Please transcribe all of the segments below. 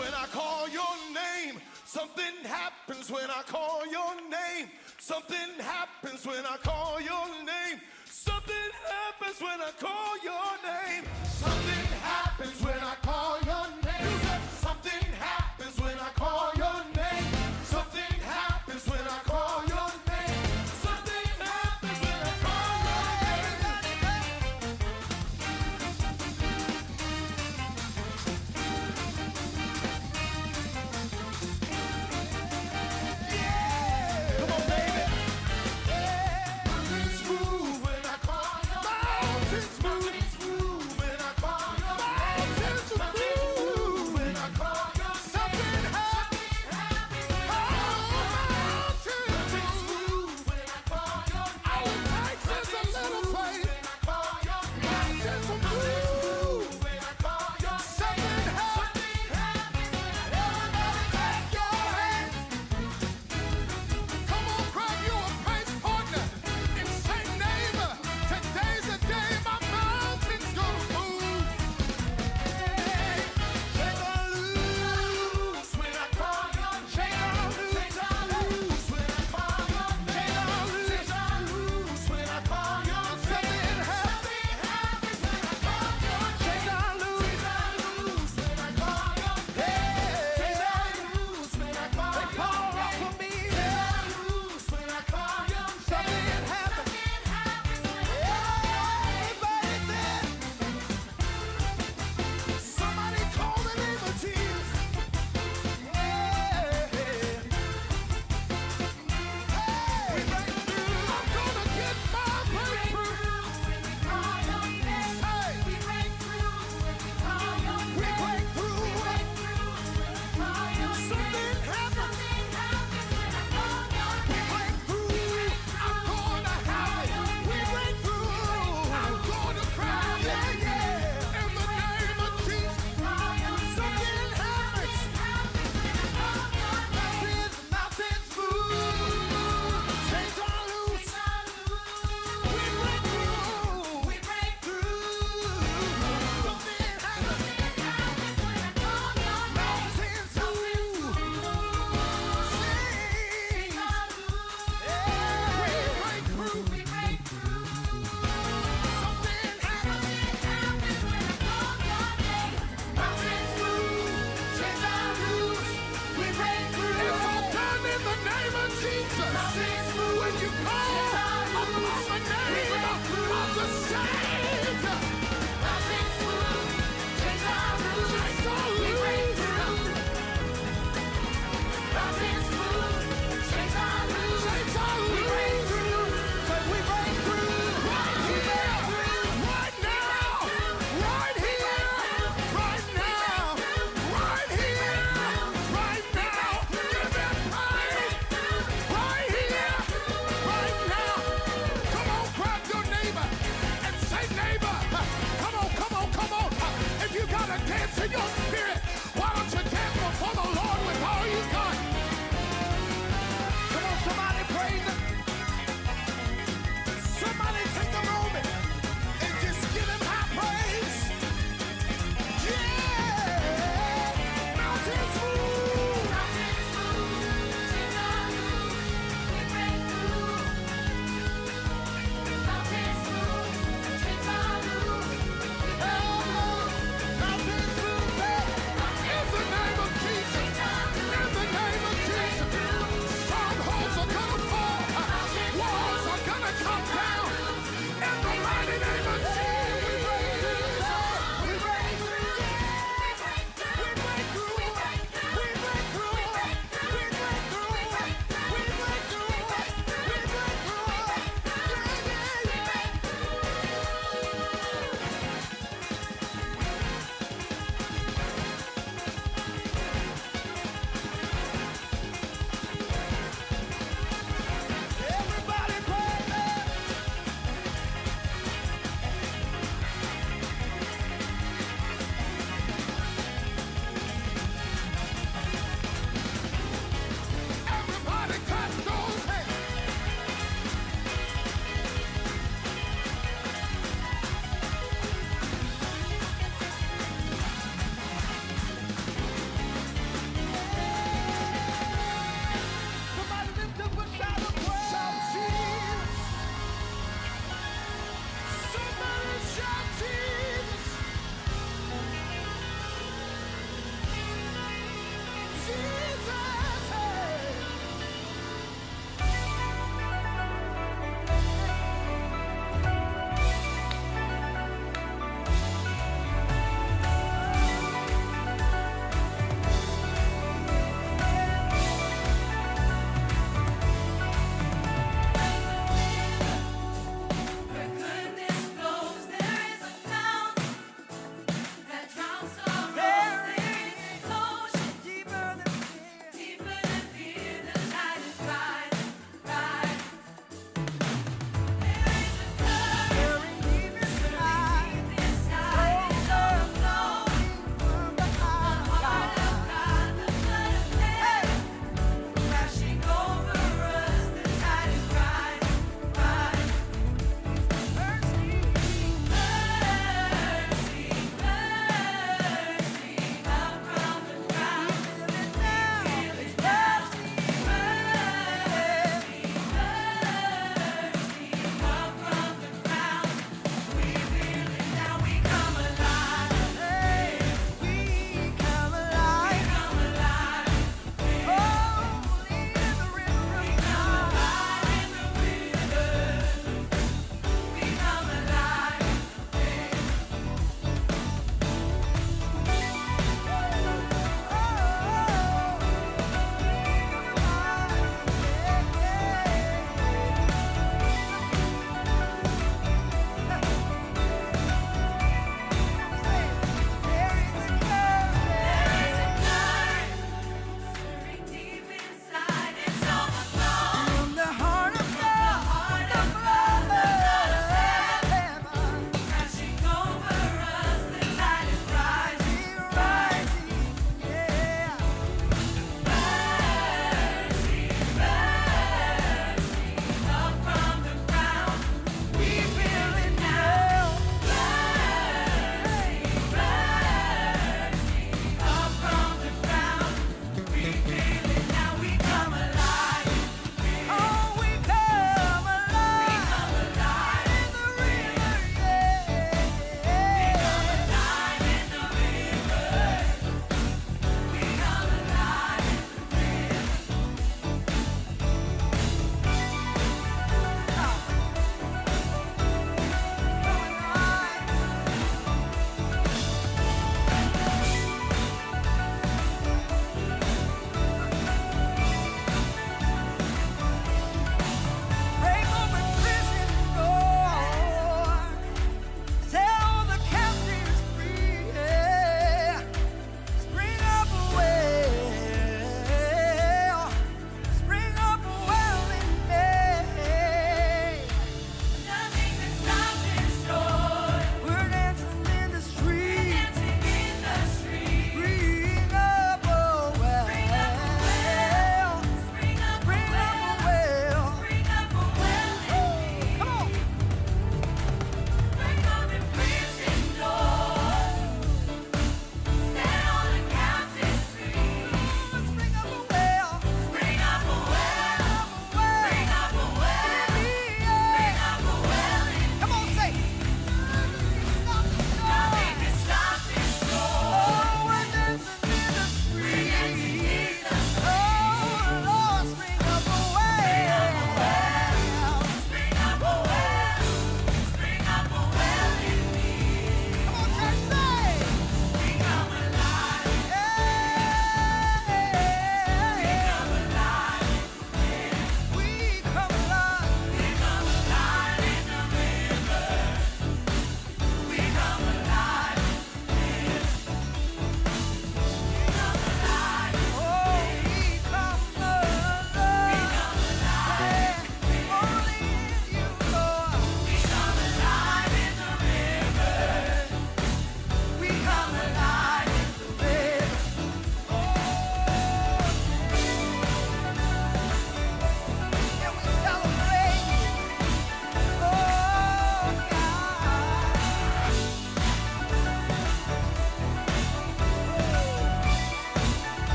when I call your name. Something happens when I call your name. Something happens when I call your name. Something happens when I call your name. Something happens when I call your name. Something happens when I call your name. Something happens when I call your name. Something happens when I call your name. Yeah! Come on, baby. Mountains move when I call your name. Mountains move.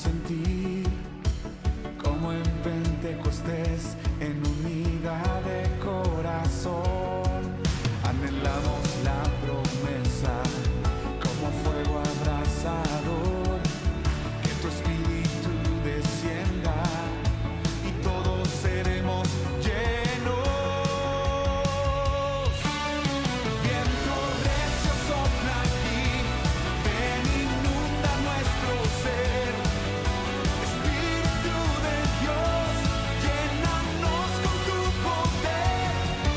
sentir como en Pentecostés, en unidad de corazón. Anhelamos la promesa como fuego abrasador, que tu espíritu descienda y todos seremos llenos. Viento recio sopla aquí, ven inunda nuestro ser. Espíritu de Dios, llénanos con tu poder.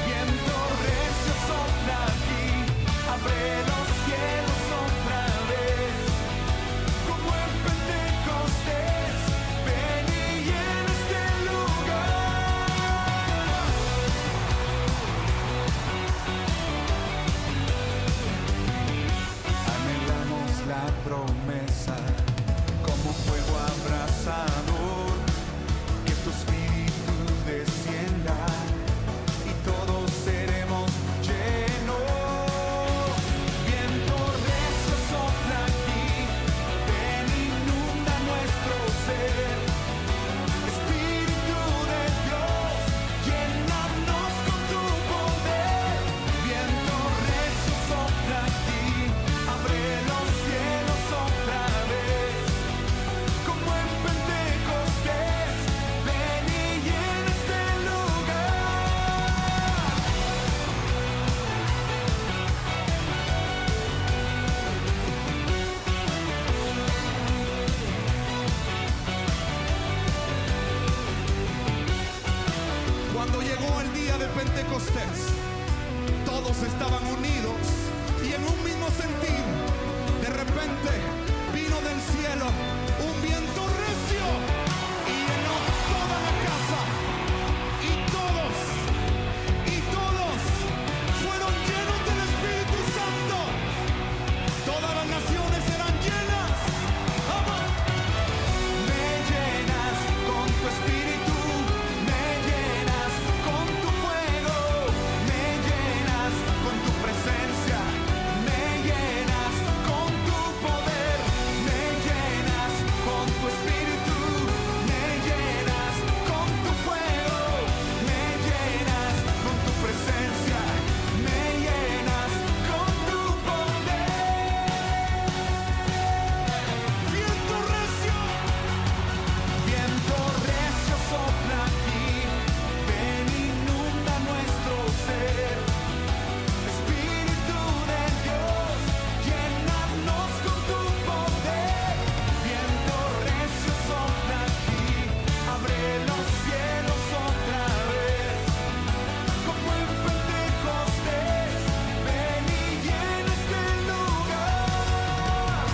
Viento recio sopla aquí, abre los cielos otra vez. Como en Pentecostés, ven y llena este lugar. Anhelamos la promesa como fuego abrasador, que tu espíritu descienda y todos seremos llenos. Viento recio sopla aquí, ven inunda nuestro ser. Espíritu de Dios, llénanos con tu poder. Viento recio sopla aquí, abre los cielos otra vez. Como en Pentecostés, ven y llena este lugar. Cuando llegó el día de Pentecostés, todos estaban unidos y en un mismo sentir. De repente vino del cielo un viento recio y llenó toda la casa. Y todos fueron llenos del Espíritu Santo. Todas las naciones serán llenas. ¡Vamos! Me llenas con tu espíritu, me llenas con tu fuego, me llenas con tu presencia, me llenas con tu poder, me llenas con tu espíritu, me llenas con tu fuego, me llenas con tu presencia, me llenas con tu poder. Viento recio. Viento recio sopla aquí, ven inunda nuestro ser. Espíritu de Dios, llénanos con tu poder. Viento recio sopla aquí, abre los cielos otra vez. Como en Pentecostés, ven y llena este lugar.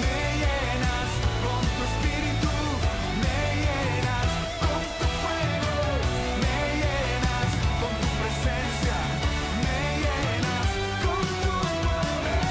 Me llenas con tu espíritu, me llenas con tu fuego, me llenas con tu presencia, me llenas con tu poder.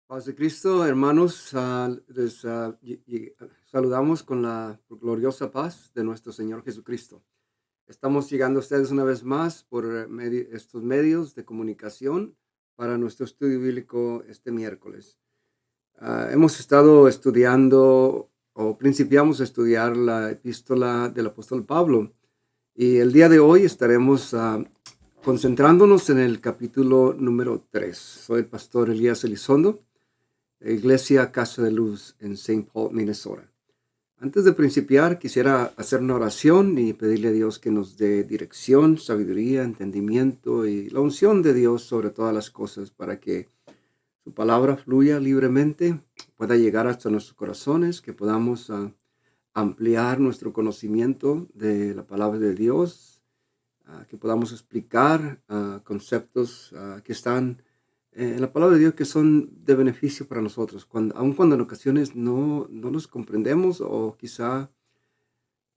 Paz de Cristo, hermanos, les saludamos con la gloriosa paz de nuestro Señor Jesucristo. Estamos llegando a ustedes una vez más por estos medios de comunicación para nuestro estudio bíblico este miércoles. Hemos estado estudiando o principiamos a estudiar la epístola del apóstol Pablo y el día de hoy estaremos concentrándonos en el capítulo número 3. Soy el pastor Elías Elizondo, Iglesia Casa de Luz en St. Paul, Minnesota. Antes de principiar, quisiera hacer una oración y pedirle a Dios que nos dé dirección, sabiduría, entendimiento y la unción de Dios sobre todas las cosas para que su palabra fluya libremente, pueda llegar hasta nuestros corazones, que podamos ampliar nuestro conocimiento de la palabra de Dios, que podamos explicar conceptos que están en la palabra de Dios que son de beneficio para nosotros, aun cuando en ocasiones no los comprendemos o quizá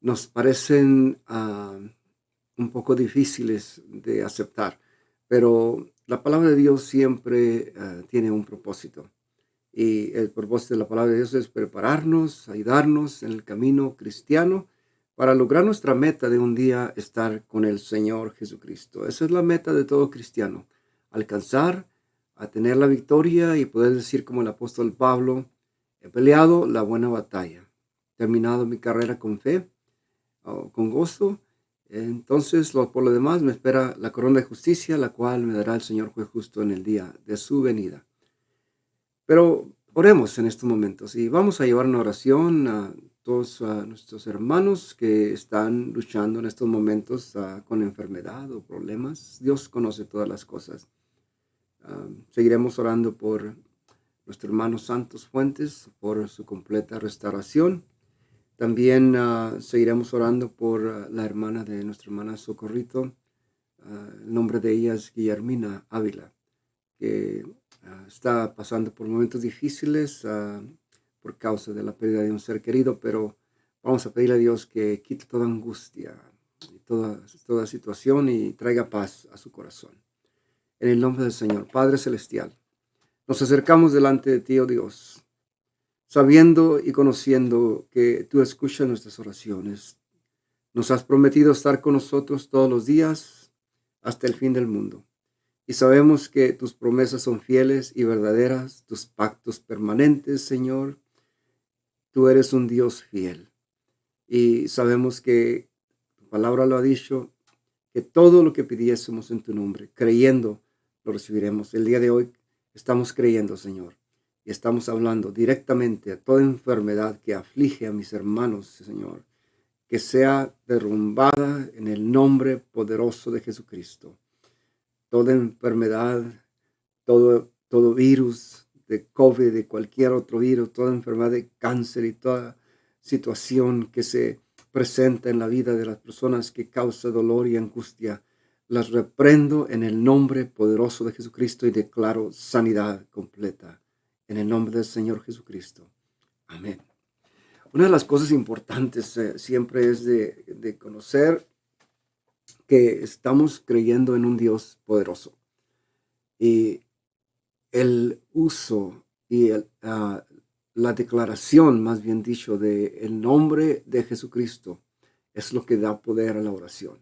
nos parecen un poco difíciles de aceptar. Pero la palabra de Dios siempre tiene un propósito. Y el propósito de la palabra de Dios es prepararnos, ayudarnos en el camino cristiano para lograr nuestra meta de un día estar con el Señor Jesucristo. Esa es la meta de todo cristiano, alcanzar a tener la victoria y poder decir como el apóstol Pablo: he peleado la buena batalla, terminado mi carrera con fe, con gozo. Entonces, por lo demás, me espera la corona de justicia, la cual me dará el Señor juez justo en el día de su venida. Pero oremos en estos momentos y vamos a llevar una oración a todos nuestros hermanos que están luchando en estos momentos con enfermedad o problemas. Dios conoce todas las cosas. Seguiremos orando por nuestro hermano Santos Fuentes, por su completa restauración. También seguiremos orando por la hermana de nuestra hermana Socorrito. El nombre de ella es Guillermina Ávila, que está pasando por momentos difíciles por causa de la pérdida de un ser querido, pero vamos a pedirle a Dios que quite toda angustia y toda situación y traiga paz a su corazón. En el nombre del Señor, Padre Celestial, nos acercamos delante de ti, oh Dios, sabiendo y conociendo que tú escuchas nuestras oraciones. Nos has prometido estar con nosotros todos los días hasta el fin del mundo. Y sabemos que tus promesas son fieles y verdaderas, tus pactos permanentes, Señor. Tú eres un Dios fiel. Y sabemos que tu palabra lo ha dicho, que todo lo que pidiésemos en tu nombre, creyendo, lo recibiremos. El día de hoy estamos creyendo, Señor. Y estamos hablando directamente a toda enfermedad que aflige a mis hermanos, Señor, que sea derrumbada en el nombre poderoso de Jesucristo. Toda enfermedad, todo virus de COVID, de cualquier otro virus, toda enfermedad de cáncer y toda situación que se presenta en la vida de las personas que causa dolor y angustia, las reprendo en el nombre poderoso de Jesucristo y declaro sanidad completa en el nombre del Señor Jesucristo. Amén. Una de las cosas importantes siempre es de conocer que estamos creyendo en un Dios poderoso. Y el uso y la declaración, más bien dicho, del nombre de Jesucristo es lo que da poder a la oración.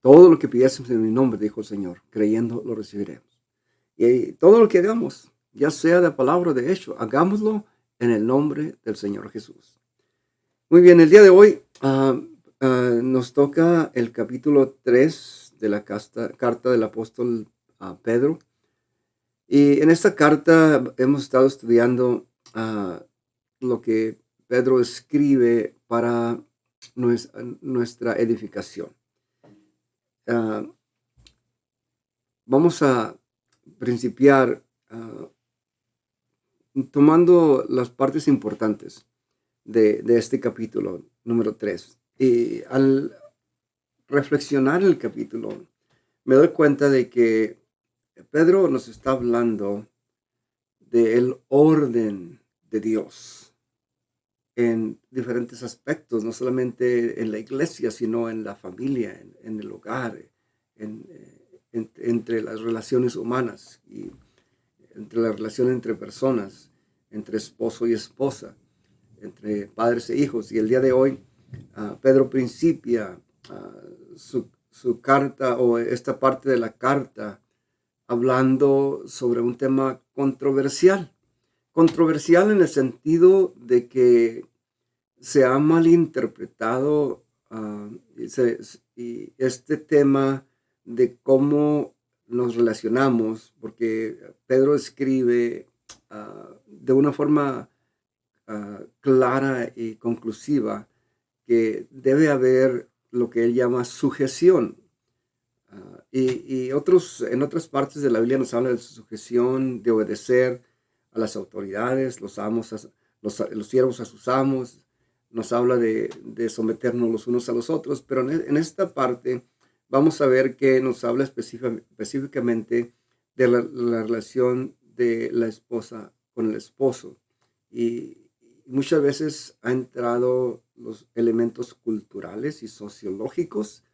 Todo lo que pidiésemos en mi nombre, dijo el Señor, creyendo lo recibiremos. Y todo lo que hagamos, ya sea de palabra o de hecho, hagámoslo en el nombre del Señor Jesús. Muy bien, el día de hoy nos toca el capítulo 3 de la carta del apóstol Pedro. Y en esta carta hemos estado estudiando lo que Pedro escribe para nuestra edificación. Vamos a principiar tomando las partes importantes de este capítulo número 3. Y al reflexionar el capítulo, me doy cuenta de que Pedro nos está hablando del orden de Dios en diferentes aspectos, no solamente en la iglesia, sino en la familia, en el hogar, entre las relaciones humanas y entre la relación entre personas, entre esposo y esposa, entre padres e hijos. Y el día de hoy, Pedro principia su carta o esta parte de la carta hablando sobre un tema controversial. Controversial en el sentido de que se ha malinterpretado y este tema de cómo nos relacionamos, porque Pedro escribe de una forma clara y conclusiva que debe haber lo que él llama sujeción. En otras partes de la Biblia nos habla de sujeción, de obedecer a las autoridades, los siervos a sus amos, nos habla de someternos los unos a los otros, pero en esta parte vamos a ver que nos habla específicamente de la relación de la esposa con el esposo. Y muchas veces ha entrado los elementos culturales y sociológicos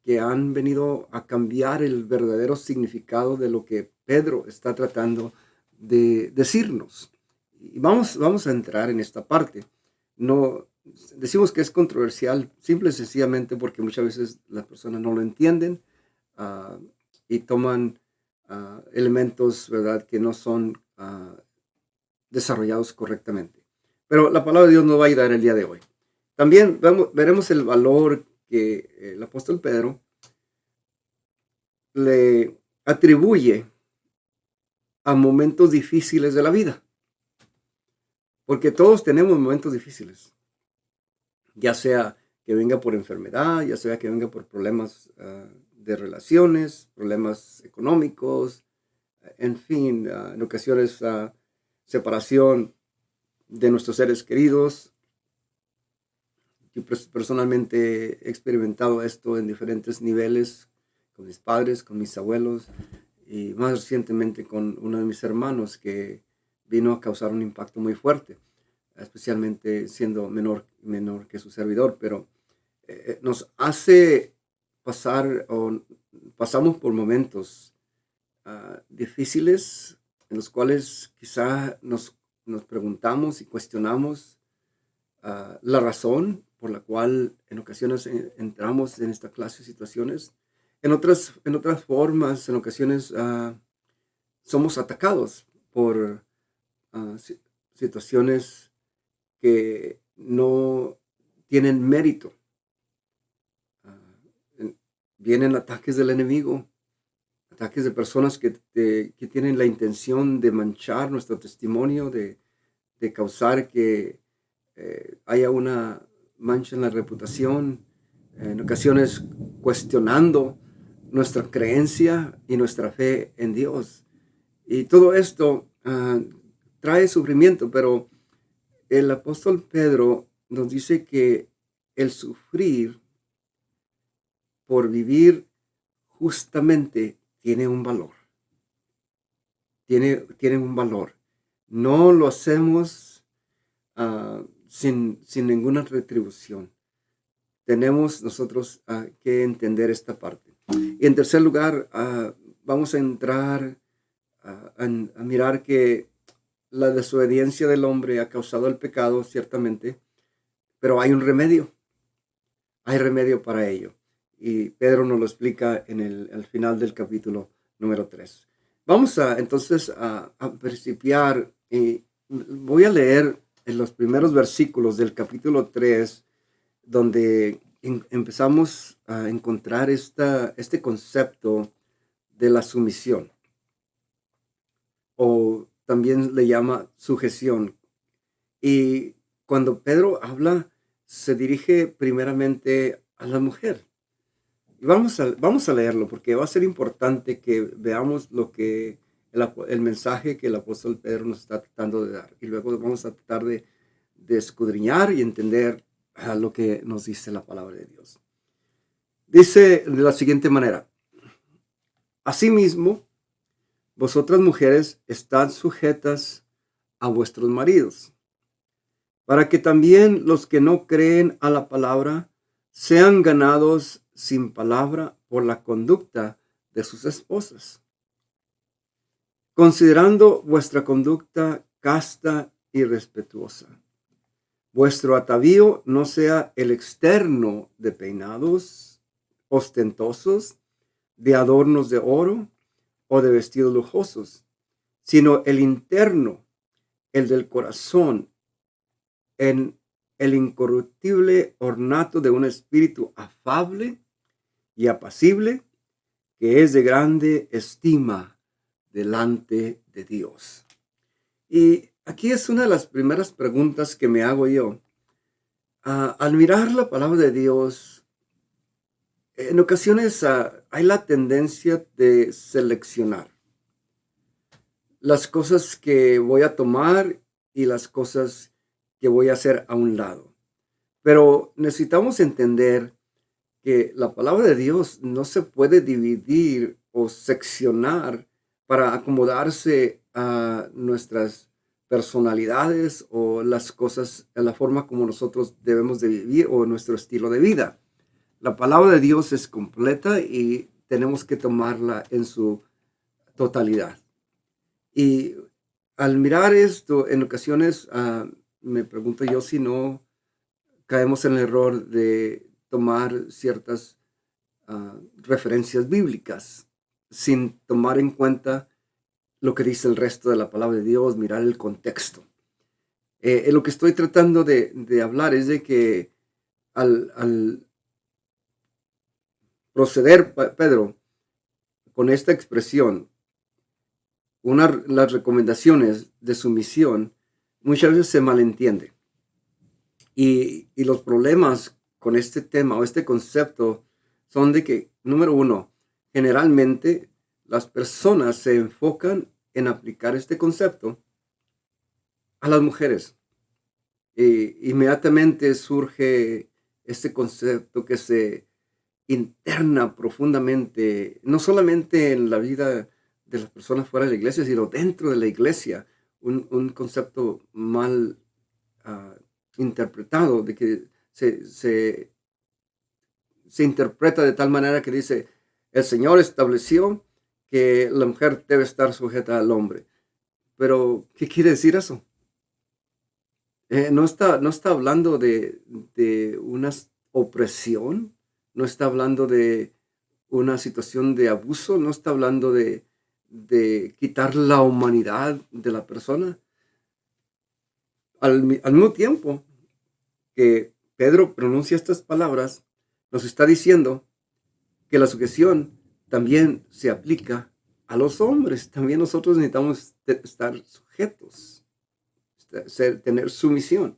que han venido a cambiar el verdadero significado de lo que Pedro está tratando de decirnos. Y vamos a entrar en esta parte. No decimos que es controversial simple y sencillamente porque muchas veces las personas no lo entienden ah, y toman elementos, ¿verdad?, que no son desarrollados correctamente. Pero la palabra de Dios nos va a ayudar el día de hoy. También veremos el valor que el apóstol Pedro le atribuye a momentos difíciles de la vida. Porque todos tenemos momentos difíciles. Ya sea que venga por enfermedad, ya sea que venga por problemas de relaciones, problemas económicos, en fin, en ocasiones separación de nuestros seres queridos. Yo personalmente he experimentado esto en diferentes niveles, con mis padres, con mis abuelos y más recientemente con uno de mis hermanos que vino a causar un impacto muy fuerte, especialmente siendo menor que su servidor, pero nos hace pasar o pasamos por momentos difíciles en los cuales quizá nos preguntamos y cuestionamos la razón por la cual en ocasiones entramos en esta clase de situaciones. En otras formas, en ocasiones somos atacados por situaciones que no tienen mérito. Vienen ataques del enemigo, ataques de personas que tienen la intención de manchar nuestro testimonio, de causar que haya una mancha en la reputación, en ocasiones cuestionando nuestra creencia y nuestra fe en Dios. Y todo esto trae sufrimiento, pero el apóstol Pedro nos dice que el sufrir por vivir justamente tiene un valor. Tiene un valor. No lo hacemos sin ninguna retribución. Tenemos nosotros que entender esta parte. Y en tercer lugar, vamos a entrar a mirar que la desobediencia del hombre ha causado el pecado, ciertamente, pero hay un remedio. Hay remedio para ello. Y Pedro nos lo explica al final del capítulo número 3. Vamos entonces a principiar. Voy a leer en los primeros versículos del capítulo 3, donde empezamos a encontrar este concepto de la sumisión, o también le llama sujeción. Y cuando Pedro habla, se dirige primeramente a la mujer. Y vamos a leerlo porque va a ser importante que veamos lo que el mensaje que el apóstol Pedro nos está tratando de dar. Y luego vamos a tratar de escudriñar y entender lo que nos dice la palabra de Dios. Dice de la siguiente manera: asimismo, vosotras mujeres estad sujetas a vuestros maridos, para que también los que no creen a la palabra sean ganados sin palabra por la conducta de sus esposas, considerando vuestra conducta casta y respetuosa. Vuestro atavío no sea el externo de peinados ostentosos, de adornos de oro o de vestidos lujosos, sino el interno, el del corazón, en el incorruptible ornato de un espíritu afable y apacible, que es de grande estima delante de Dios. Y aquí es una de las primeras preguntas que me hago yo. Al mirar la palabra de Dios, en ocasiones hay la tendencia de seleccionar las cosas que voy a tomar y las cosas que voy a hacer a un lado. Pero necesitamos entender que la palabra de Dios no se puede dividir o seccionar para acomodarse a nuestras personalidades o las cosas, en la forma como nosotros debemos de vivir o nuestro estilo de vida. La palabra de Dios es completa y tenemos que tomarla en su totalidad. Y al mirar esto, en ocasiones me pregunto yo si no caemos en el error de tomar ciertas referencias bíblicas sin tomar en cuenta lo que dice el resto de la palabra de Dios, mirar el contexto. Lo que estoy tratando de hablar es de que al proceder Pedro con esta expresión, las recomendaciones de sumisión muchas veces se malentiende. Y los problemas con este tema o este concepto son de que, número uno, generalmente las personas se enfocan en aplicar este concepto a las mujeres. Inmediatamente surge este concepto que se interna profundamente, no solamente en la vida de las personas fuera de la iglesia, sino dentro de la iglesia, un concepto mal interpretado, de que se interpreta de tal manera que dice, el Señor estableció que la mujer debe estar sujeta al hombre. Pero, ¿qué quiere decir eso? No está hablando de una opresión, no está hablando de una situación de abuso, no está hablando de quitar la humanidad de la persona. Al mismo tiempo que Pedro pronuncia estas palabras, nos está diciendo que la sujeción también se aplica a los hombres. También nosotros necesitamos estar sujetos, tener sumisión.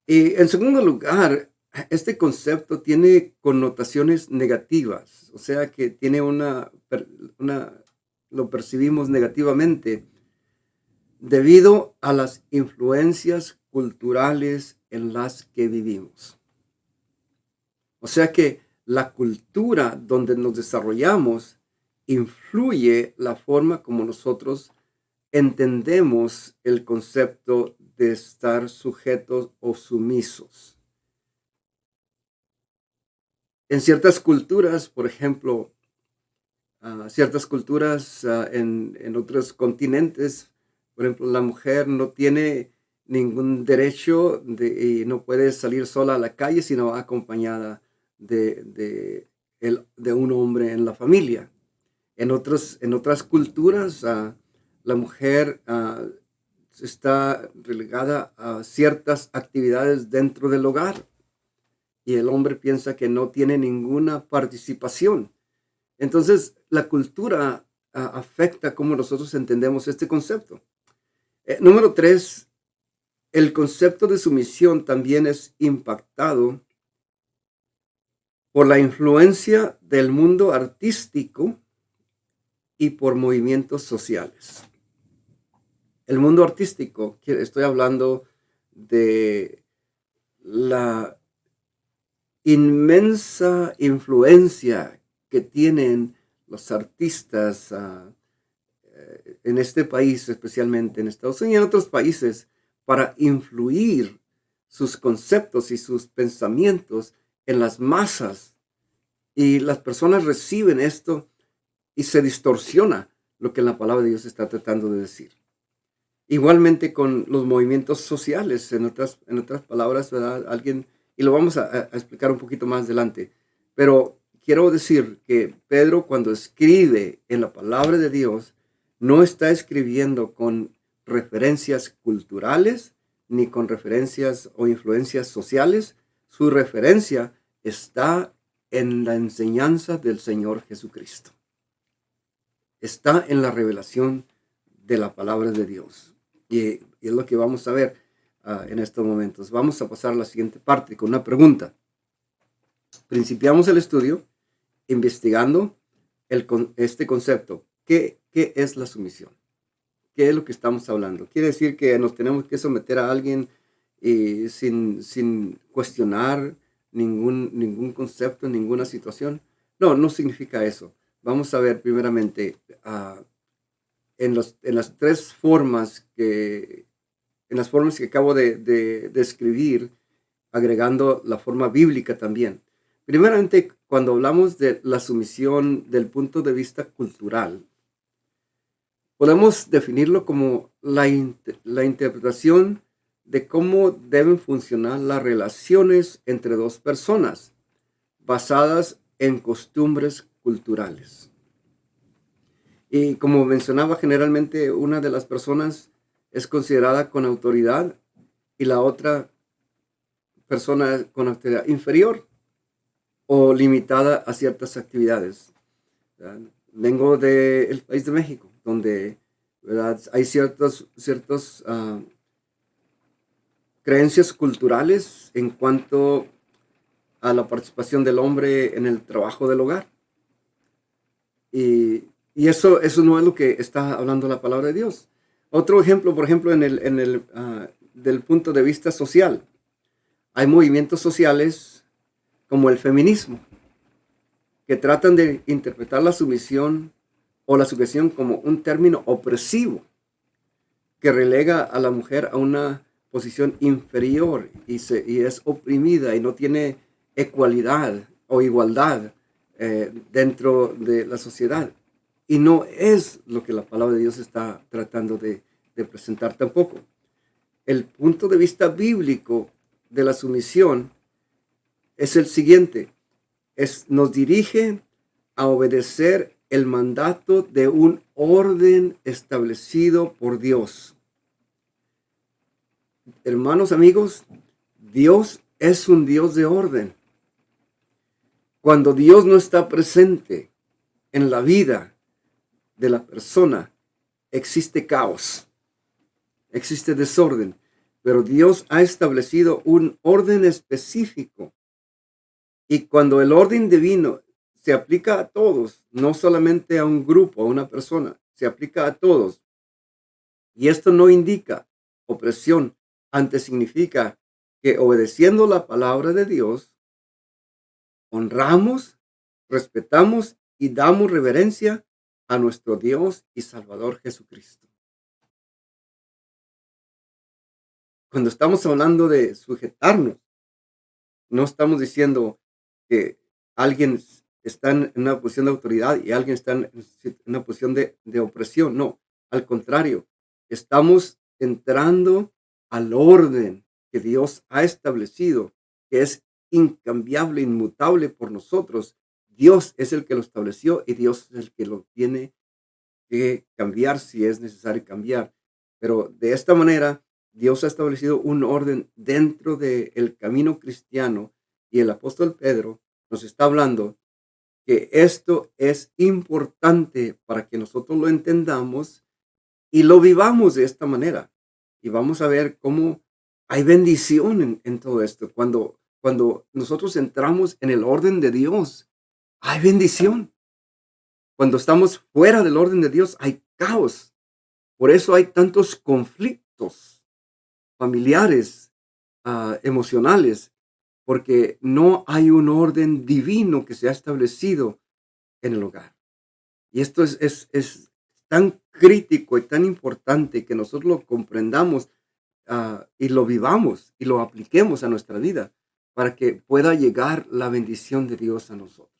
Y en segundo lugar, este concepto tiene connotaciones negativas, o sea que tiene lo percibimos negativamente debido a las influencias culturales en las que vivimos. O sea que la cultura donde nos desarrollamos influye la forma como nosotros entendemos el concepto de estar sujetos o sumisos. En ciertas culturas, por ejemplo, ciertas culturas en otros continentes, por ejemplo, la mujer no tiene ningún derecho y no puede salir sola a la calle, sino va acompañada de un hombre en la familia. En otras culturas, la mujer está relegada a ciertas actividades dentro del hogar y el hombre piensa que no tiene ninguna participación. Entonces, la cultura afecta cómo nosotros entendemos este concepto. Número 3, el concepto de sumisión también es impactado por la influencia del mundo artístico y por movimientos sociales. El mundo artístico, estoy hablando de la inmensa influencia que tienen los artistas en este país, especialmente en Estados Unidos y en otros países, para influir sus conceptos y sus pensamientos en las masas. Y las personas reciben esto y se distorsiona lo que la palabra de Dios está tratando de decir. Igualmente con los movimientos sociales, en otras palabras, ¿verdad? Y lo vamos a explicar un poquito más adelante, pero quiero decir que Pedro, cuando escribe en la palabra de Dios, no está escribiendo con referencias culturales ni con referencias o influencias sociales. Su referencia está en la enseñanza del Señor Jesucristo. Está en la revelación de la palabra de Dios. Y es lo que vamos a ver en estos momentos. Vamos a pasar a la siguiente parte con una pregunta. Principiamos el estudio investigando este concepto. ¿Qué es la sumisión? ¿Qué es lo que estamos hablando? ¿Quiere decir que nos tenemos que someter a alguien sin cuestionar ningún concepto, ninguna situación? No significa eso. Vamos a ver primeramente en las tres formas que acabo de describir, agregando la forma bíblica también. Primeramente, cuando hablamos de la sumisión del punto de vista cultural, podemos definirlo como la interpretación de cómo deben funcionar las relaciones entre dos personas basadas en costumbres culturales. Y como mencionaba, generalmente una de las personas es considerada con autoridad y la otra persona con autoridad inferior o limitada a ciertas actividades. ¿Verdad? Vengo del país de México, donde, ¿verdad?, hay ciertas creencias culturales en cuanto a la participación del hombre en el trabajo del hogar. Y eso no es lo que está hablando la palabra de Dios. Otro ejemplo, por ejemplo, del punto de vista social. Hay movimientos sociales como el feminismo, que tratan de interpretar la sumisión o la sujeción como un término opresivo que relega a la mujer a una posición inferior y es oprimida y no tiene ecualidad o igualdad dentro de la sociedad. Y no es lo que la palabra de Dios está tratando de presentar tampoco. El punto de vista bíblico de la sumisión es el siguiente. Nos dirige a obedecer el mandato de un orden establecido por Dios. Hermanos, amigos, Dios es un Dios de orden. Cuando Dios no está presente en la vida de la persona, existe caos, existe desorden, pero Dios ha establecido un orden específico. Y cuando el orden divino se aplica a todos, no solamente a un grupo, a una persona, se aplica a todos. Y esto no indica opresión, antes significa que obedeciendo la palabra de Dios, honramos, respetamos y damos reverencia a nuestro Dios y Salvador Jesucristo. Cuando estamos hablando de sujetarnos, no estamos diciendo que alguien está en una posición de autoridad y alguien está en una posición de opresión. No, al contrario, estamos entrando al orden que Dios ha establecido, que es incambiable, inmutable por nosotros. Dios es el que lo estableció y Dios es el que lo tiene que cambiar si es necesario cambiar. Pero de esta manera, Dios ha establecido un orden dentro del camino cristiano y el apóstol Pedro nos está hablando que esto es importante para que nosotros lo entendamos y lo vivamos de esta manera. Y vamos a ver cómo hay bendición en todo esto. Cuando nosotros entramos en el orden de Dios, hay bendición. Cuando estamos fuera del orden de Dios, hay caos. Por eso hay tantos conflictos familiares, emocionales, porque no hay un orden divino que se ha establecido en el hogar. Y esto es tan crítico y tan importante que nosotros lo comprendamos y lo vivamos y lo apliquemos a nuestra vida para que pueda llegar la bendición de Dios a nosotros.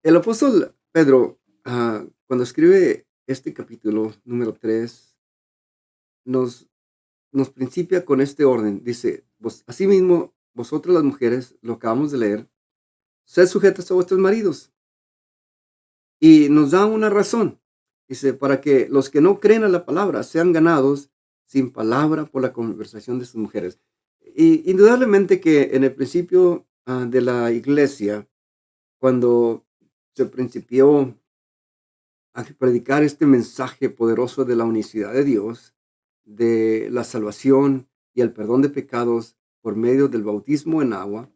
El apóstol Pedro, cuando escribe este capítulo número 3, nos principia con este orden. Dice, asimismo, vosotras las mujeres, lo acabamos de leer, sed sujetas a vuestros maridos. Y nos da una razón. Dice, para que los que no creen a la palabra sean ganados sin palabra por la conversación de sus mujeres. Y indudablemente que en el principio de la iglesia, cuando se principió a predicar este mensaje poderoso de la unicidad de Dios, de la salvación y el perdón de pecados por medio del bautismo en agua,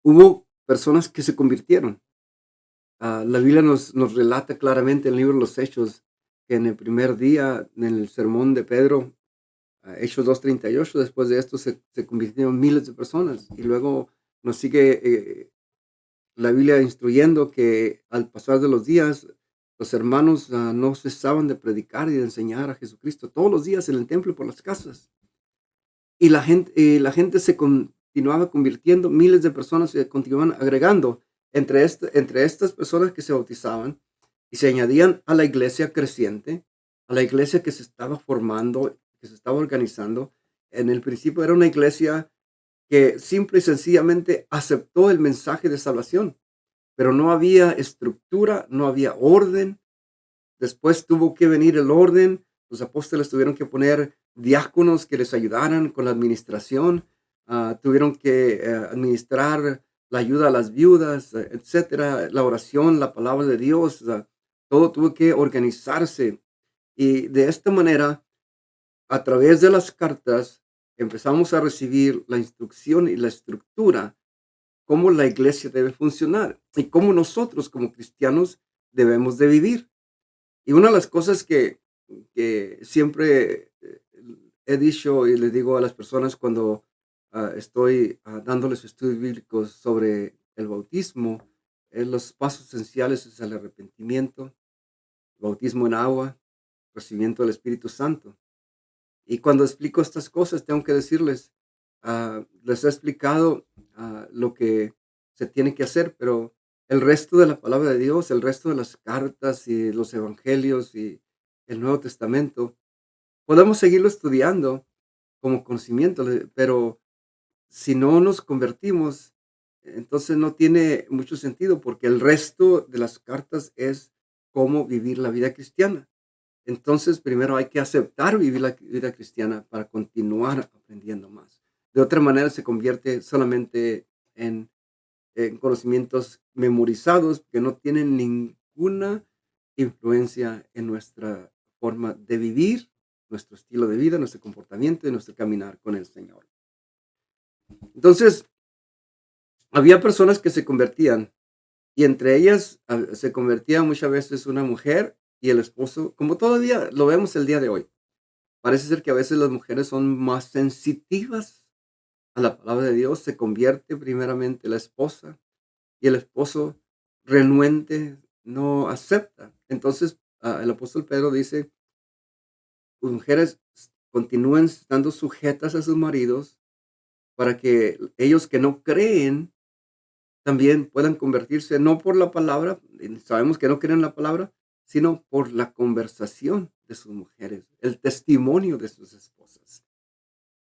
hubo personas que se convirtieron. La Biblia nos relata claramente en el libro de los Hechos que en el primer día, en el sermón de Pedro, Hechos 2:38, después de esto se convirtieron miles de personas. Y luego nos sigue la Biblia instruyendo que al pasar de los días, los hermanos no cesaban de predicar y de enseñar a Jesucristo todos los días en el templo y por las casas. Y la gente se continuaba convirtiendo, miles de personas se continuaban agregando. entre estas personas que se bautizaban y se añadían a la iglesia creciente, a la iglesia que se estaba formando, que se estaba organizando. En el principio era una iglesia que simple y sencillamente aceptó el mensaje de salvación, pero no había estructura, no había orden. Después tuvo que venir el orden. Los apóstoles tuvieron que poner diáconos que les ayudaran con la administración. Tuvieron que administrar la ayuda a las viudas, etcétera, la oración, la palabra de Dios. Todo tuvo que organizarse. Y de esta manera, a través de las cartas, empezamos a recibir la instrucción y la estructura, cómo la iglesia debe funcionar y cómo nosotros como cristianos debemos de vivir. Y una de las cosas que siempre he dicho y les digo a las personas cuando estoy dándoles estudios bíblicos sobre el bautismo, los pasos esenciales es el arrepentimiento, bautismo en agua, recibimiento del Espíritu Santo. Y cuando explico estas cosas, tengo que decirles, les he explicado lo que se tiene que hacer, pero el resto de la palabra de Dios, el resto de las cartas y los evangelios y el Nuevo Testamento, podemos seguirlo estudiando como conocimiento, pero si no nos convertimos, entonces no tiene mucho sentido porque el resto de las cartas es cómo vivir la vida cristiana. Entonces, primero hay que aceptar vivir la vida cristiana para continuar aprendiendo más. De otra manera, se convierte solamente en conocimientos memorizados que no tienen ninguna influencia en nuestra forma de vivir, nuestro estilo de vida, nuestro comportamiento y nuestro caminar con el Señor. Entonces, había personas que se convertían y entre ellas se convertía muchas veces una mujer y el esposo, como todavía lo vemos el día de hoy. Parece ser que a veces las mujeres son más sensitivas a la palabra de Dios. Se convierte primeramente la esposa y el esposo renuente no acepta. Entonces, el apóstol Pedro dice, mujeres continúen estando sujetas a sus maridos para que ellos que no creen también puedan convertirse, no por la palabra, sabemos que no creen la palabra, sino por la conversación de sus mujeres, el testimonio de sus esposas.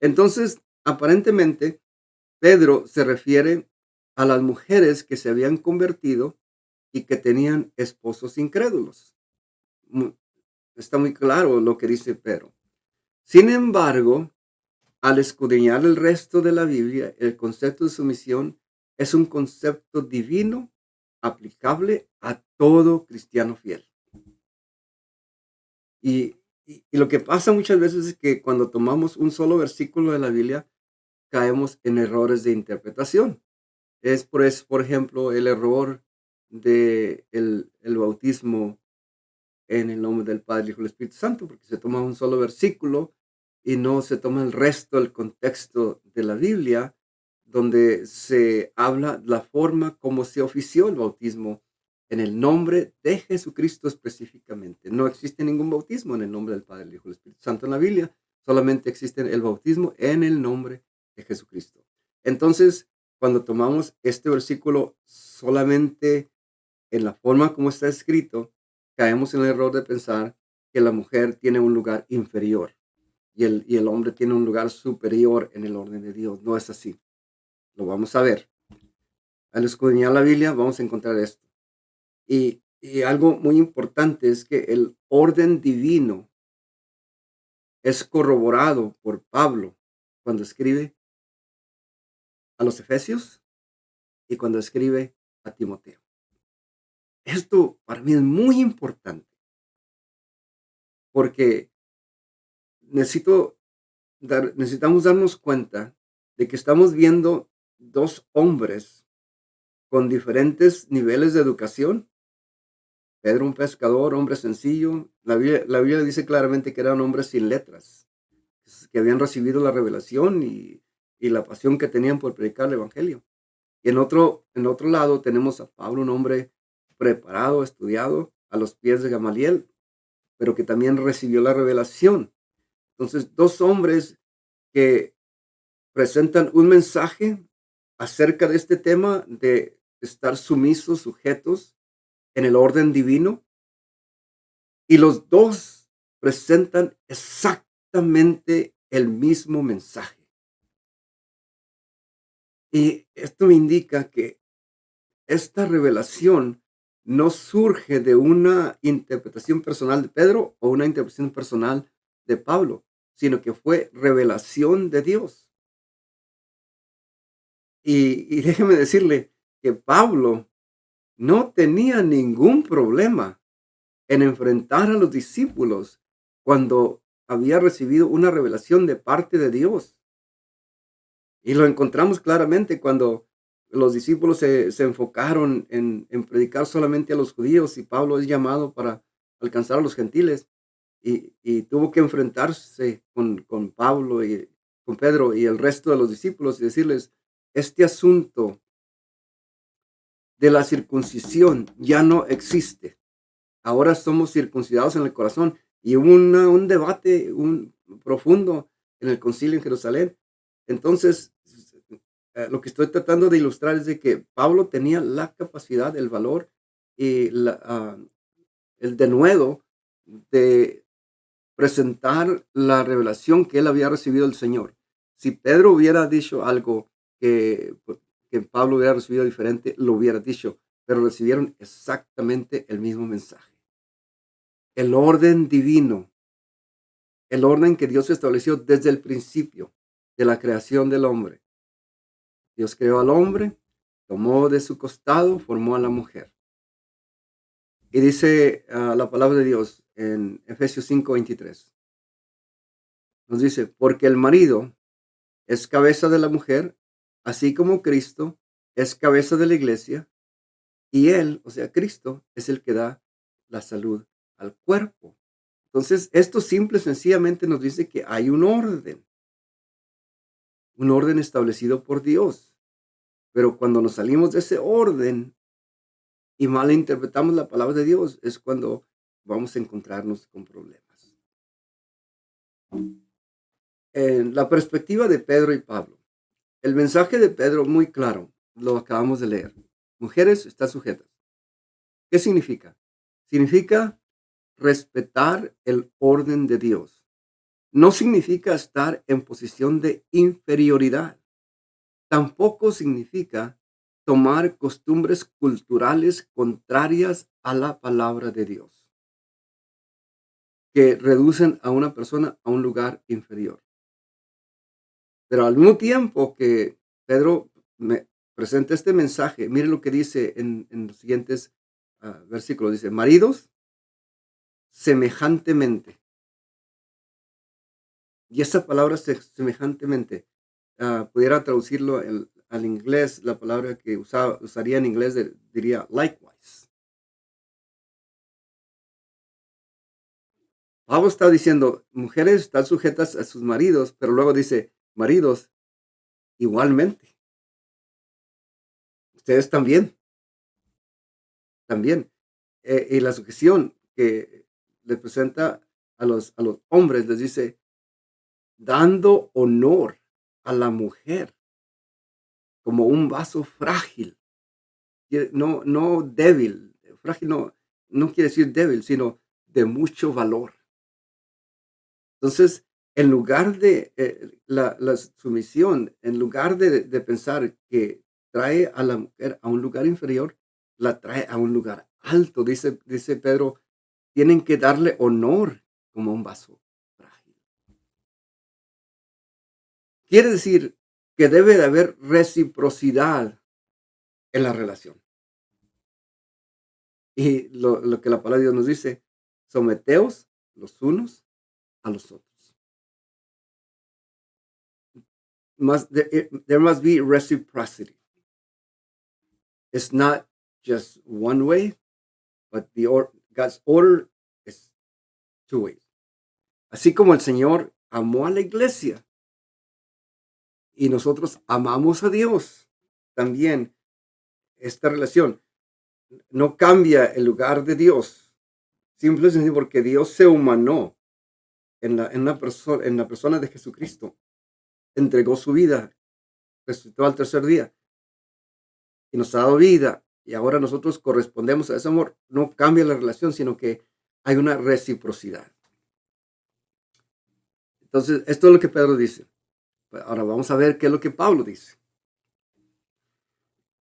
Entonces, aparentemente, Pedro se refiere a las mujeres que se habían convertido y que tenían esposos incrédulos. Está muy claro lo que dice Pedro. Sin embargo, al escudriñar el resto de la Biblia, el concepto de sumisión es un concepto divino aplicable a todo cristiano fiel. Y lo que pasa muchas veces es que cuando tomamos un solo versículo de la Biblia, caemos en errores de interpretación. Es por ejemplo, el error de el bautismo en el nombre del Padre, el Hijo y el Espíritu Santo, porque se toma un solo versículo y no se toma el resto del contexto de la Biblia, donde se habla la forma como se ofició el bautismo en el nombre de Jesucristo específicamente. No existe ningún bautismo en el nombre del Padre, el Hijo y el Espíritu Santo en la Biblia. Solamente existe el bautismo en el nombre de Jesucristo. Entonces, cuando tomamos este versículo solamente en la forma como está escrito, caemos en el error de pensar que la mujer tiene un lugar inferior y el hombre tiene un lugar superior en el orden de Dios. No es así. Lo vamos a ver. Al escudriñar la Biblia vamos a encontrar esto. Y algo muy importante es que el orden divino es corroborado por Pablo cuando escribe a los Efesios y cuando escribe a Timoteo. Esto para mí es muy importante porque necesitamos darnos cuenta de que estamos viendo dos hombres con diferentes niveles de educación. Pedro, un pescador, hombre sencillo. La Biblia dice claramente que eran hombres sin letras, que habían recibido la revelación y la pasión que tenían por predicar el evangelio. Y en otro lado tenemos a Pablo, un hombre preparado, estudiado, a los pies de Gamaliel, pero que también recibió la revelación. Entonces, dos hombres que presentan un mensaje acerca de este tema de estar sumisos, sujetos en el orden divino. Y los dos presentan exactamente el mismo mensaje. Y esto me indica que esta revelación no surge de una interpretación personal de Pedro o una interpretación personal de Pablo, sino que fue revelación de Dios. Y déjeme decirle que Pablo no tenía ningún problema en enfrentar a los discípulos cuando había recibido una revelación de parte de Dios. Y lo encontramos claramente cuando los discípulos se enfocaron en predicar solamente a los judíos y Pablo es llamado para alcanzar a los gentiles y tuvo que enfrentarse con Pablo y con Pedro y el resto de los discípulos y decirles, este asunto de la circuncisión ya no existe. Ahora somos circuncidados en el corazón. Y hubo un debate profundo en el concilio en Jerusalén. Entonces, lo que estoy tratando de ilustrar es de que Pablo tenía la capacidad, el valor y el denuedo de presentar la revelación que él había recibido del Señor. Si Pedro hubiera dicho algo que Pablo hubiera recibido diferente, lo hubiera dicho, pero recibieron exactamente el mismo mensaje. El orden divino, el orden que Dios estableció desde el principio de la creación del hombre. Dios creó al hombre, tomó de su costado, formó a la mujer. Y dice la palabra de Dios en Efesios 5:23. Nos dice, porque el marido es cabeza de la mujer, así como Cristo es cabeza de la iglesia, y él, o sea, Cristo, es el que da la salud al cuerpo. Entonces, esto simple y sencillamente nos dice que hay un orden establecido por Dios. Pero cuando nos salimos de ese orden y malinterpretamos la palabra de Dios, es cuando vamos a encontrarnos con problemas. En la perspectiva de Pedro y Pablo, el mensaje de Pedro muy claro, lo acabamos de leer. Mujeres están sujetas. ¿Qué significa? Significa respetar el orden de Dios. No significa estar en posición de inferioridad. Tampoco significa tomar costumbres culturales contrarias a la palabra de Dios, que reducen a una persona a un lugar inferior. Pero al mismo tiempo que Pedro me presenta este mensaje, mire lo que dice en los siguientes versículos. Dice, maridos, semejantemente. Y esa palabra semejantemente, pudiera traducirlo al inglés, la palabra que usaría en inglés diría likewise. Pablo está diciendo, mujeres están sujetas a sus maridos, pero luego dice, maridos, igualmente. Ustedes también. Y la sujeción que le presenta a los hombres, les dice, dando honor a la mujer como un vaso frágil, no débil. Frágil no quiere decir débil, sino de mucho valor. Entonces, en lugar de la sumisión, en lugar de pensar que trae a la mujer a un lugar inferior, la trae a un lugar alto. Dice Pedro, tienen que darle honor como un vaso frágil. Quiere decir que debe de haber reciprocidad en la relación. Y lo que la palabra de Dios nos dice, someteos los unos a los otros. There must be reciprocity. It's not just one way, but God's order is two ways. Así como el Señor amó a la iglesia y nosotros amamos a Dios, también esta relación no cambia el lugar de Dios, simplemente porque Dios se humanó en la persona de Jesucristo, entregó su vida, resucitó al tercer día. y nos ha dado vida y ahora nosotros correspondemos a ese amor, no cambia la relación, sino que hay una reciprocidad. Entonces, esto es lo que Pedro dice. Ahora vamos a ver qué es lo que Pablo dice.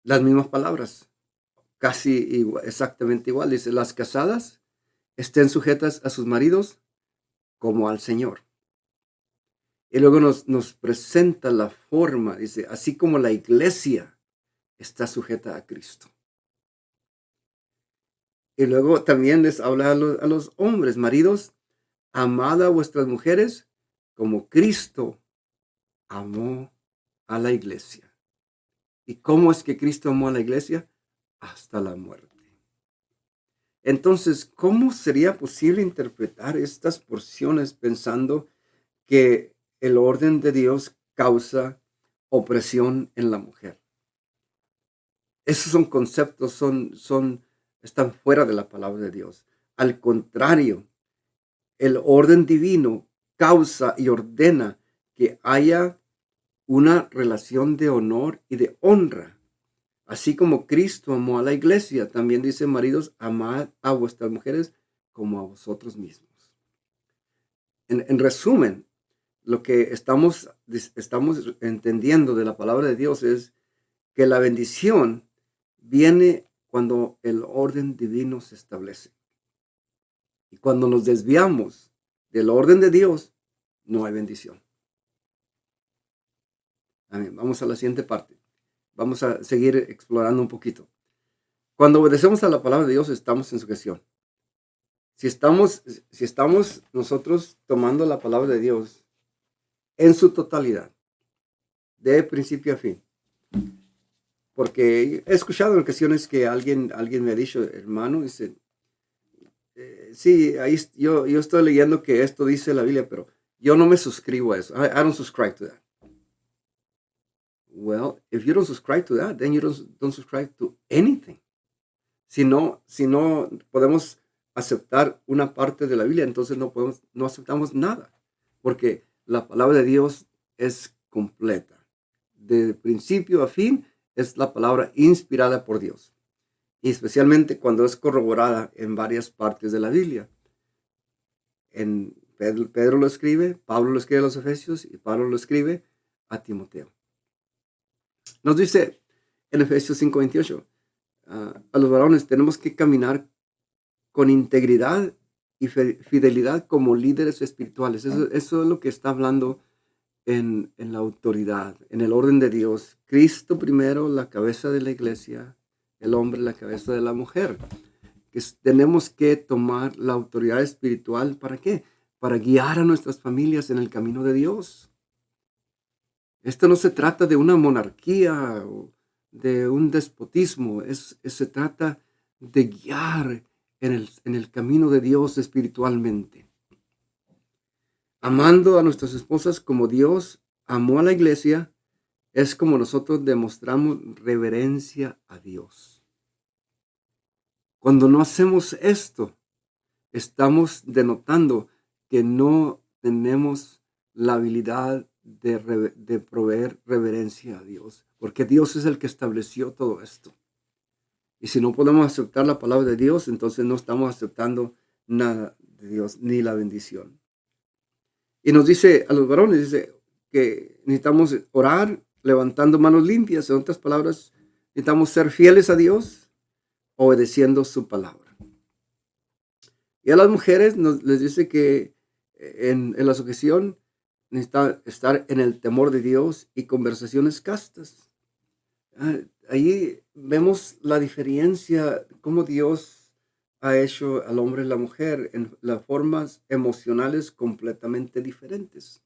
Las mismas palabras, casi igual, exactamente igual. Dice, las casadas estén sujetas a sus maridos como al Señor. Y luego nos presenta la forma, dice, así como la iglesia está sujeta a Cristo. Y luego también les habla a los hombres, maridos, amad a vuestras mujeres como Cristo amó a la iglesia. ¿Y cómo es que Cristo amó a la iglesia? Hasta la muerte. Entonces, ¿cómo sería posible interpretar estas porciones pensando que el orden de Dios causa opresión en la mujer? Esos son conceptos, están fuera de la palabra de Dios. Al contrario, el orden divino causa y ordena que haya una relación de honor y de honra. Así como Cristo amó a la iglesia, también dice, maridos, amad a vuestras mujeres como a vosotros mismos. En resumen, lo que estamos entendiendo de la palabra de Dios es que la bendición viene cuando el orden divino se establece. Y cuando nos desviamos del orden de Dios, no hay bendición. Amén. Vamos a la siguiente parte. Vamos a seguir explorando un poquito. Cuando obedecemos a la palabra de Dios, estamos en sujeción. Si estamos nosotros tomando la palabra de Dios en su totalidad, de principio a fin. Porque he escuchado en ocasiones que alguien me ha dicho, hermano, dice, sí, ahí yo estoy leyendo que esto dice la Biblia, pero yo no me suscribo a eso. I don't subscribe to that. Well, if you don't subscribe to that, then you don't subscribe to anything. Si no podemos aceptar una parte de la Biblia, entonces no aceptamos nada, porque la palabra de Dios es completa. De principio a fin es la palabra inspirada por Dios, y especialmente cuando es corroborada en varias partes de la Biblia. Pedro lo escribe, Pablo lo escribe a los Efesios y Pablo lo escribe a Timoteo. Nos dice en Efesios 5:28, a los varones tenemos que caminar con integridad y fidelidad como líderes espirituales. Eso es lo que está hablando en la autoridad, en el orden de Dios. Cristo primero, la cabeza de la iglesia, el hombre, la cabeza de la mujer. Tenemos que tomar la autoridad espiritual, ¿para qué? Para guiar a nuestras familias en el camino de Dios. Esto no se trata de una monarquía o de un despotismo, se trata de guiar en el camino de Dios espiritualmente. Amando a nuestras esposas como Dios amó a la iglesia, es como nosotros demostramos reverencia a Dios. Cuando no hacemos esto, estamos denotando que no tenemos la habilidad de proveer reverencia a Dios, porque Dios es el que estableció todo esto. Y si no podemos aceptar la palabra de Dios, entonces no estamos aceptando nada de Dios, ni la bendición. Y nos dice a los varones, dice que necesitamos orar levantando manos limpias. En otras palabras, necesitamos ser fieles a Dios, obedeciendo su palabra. Y a las mujeres les dice que en la sujeción necesita estar en el temor de Dios y conversaciones castas. Ahí vemos la diferencia, cómo Dios ha hecho al hombre y la mujer en las formas emocionales completamente diferentes.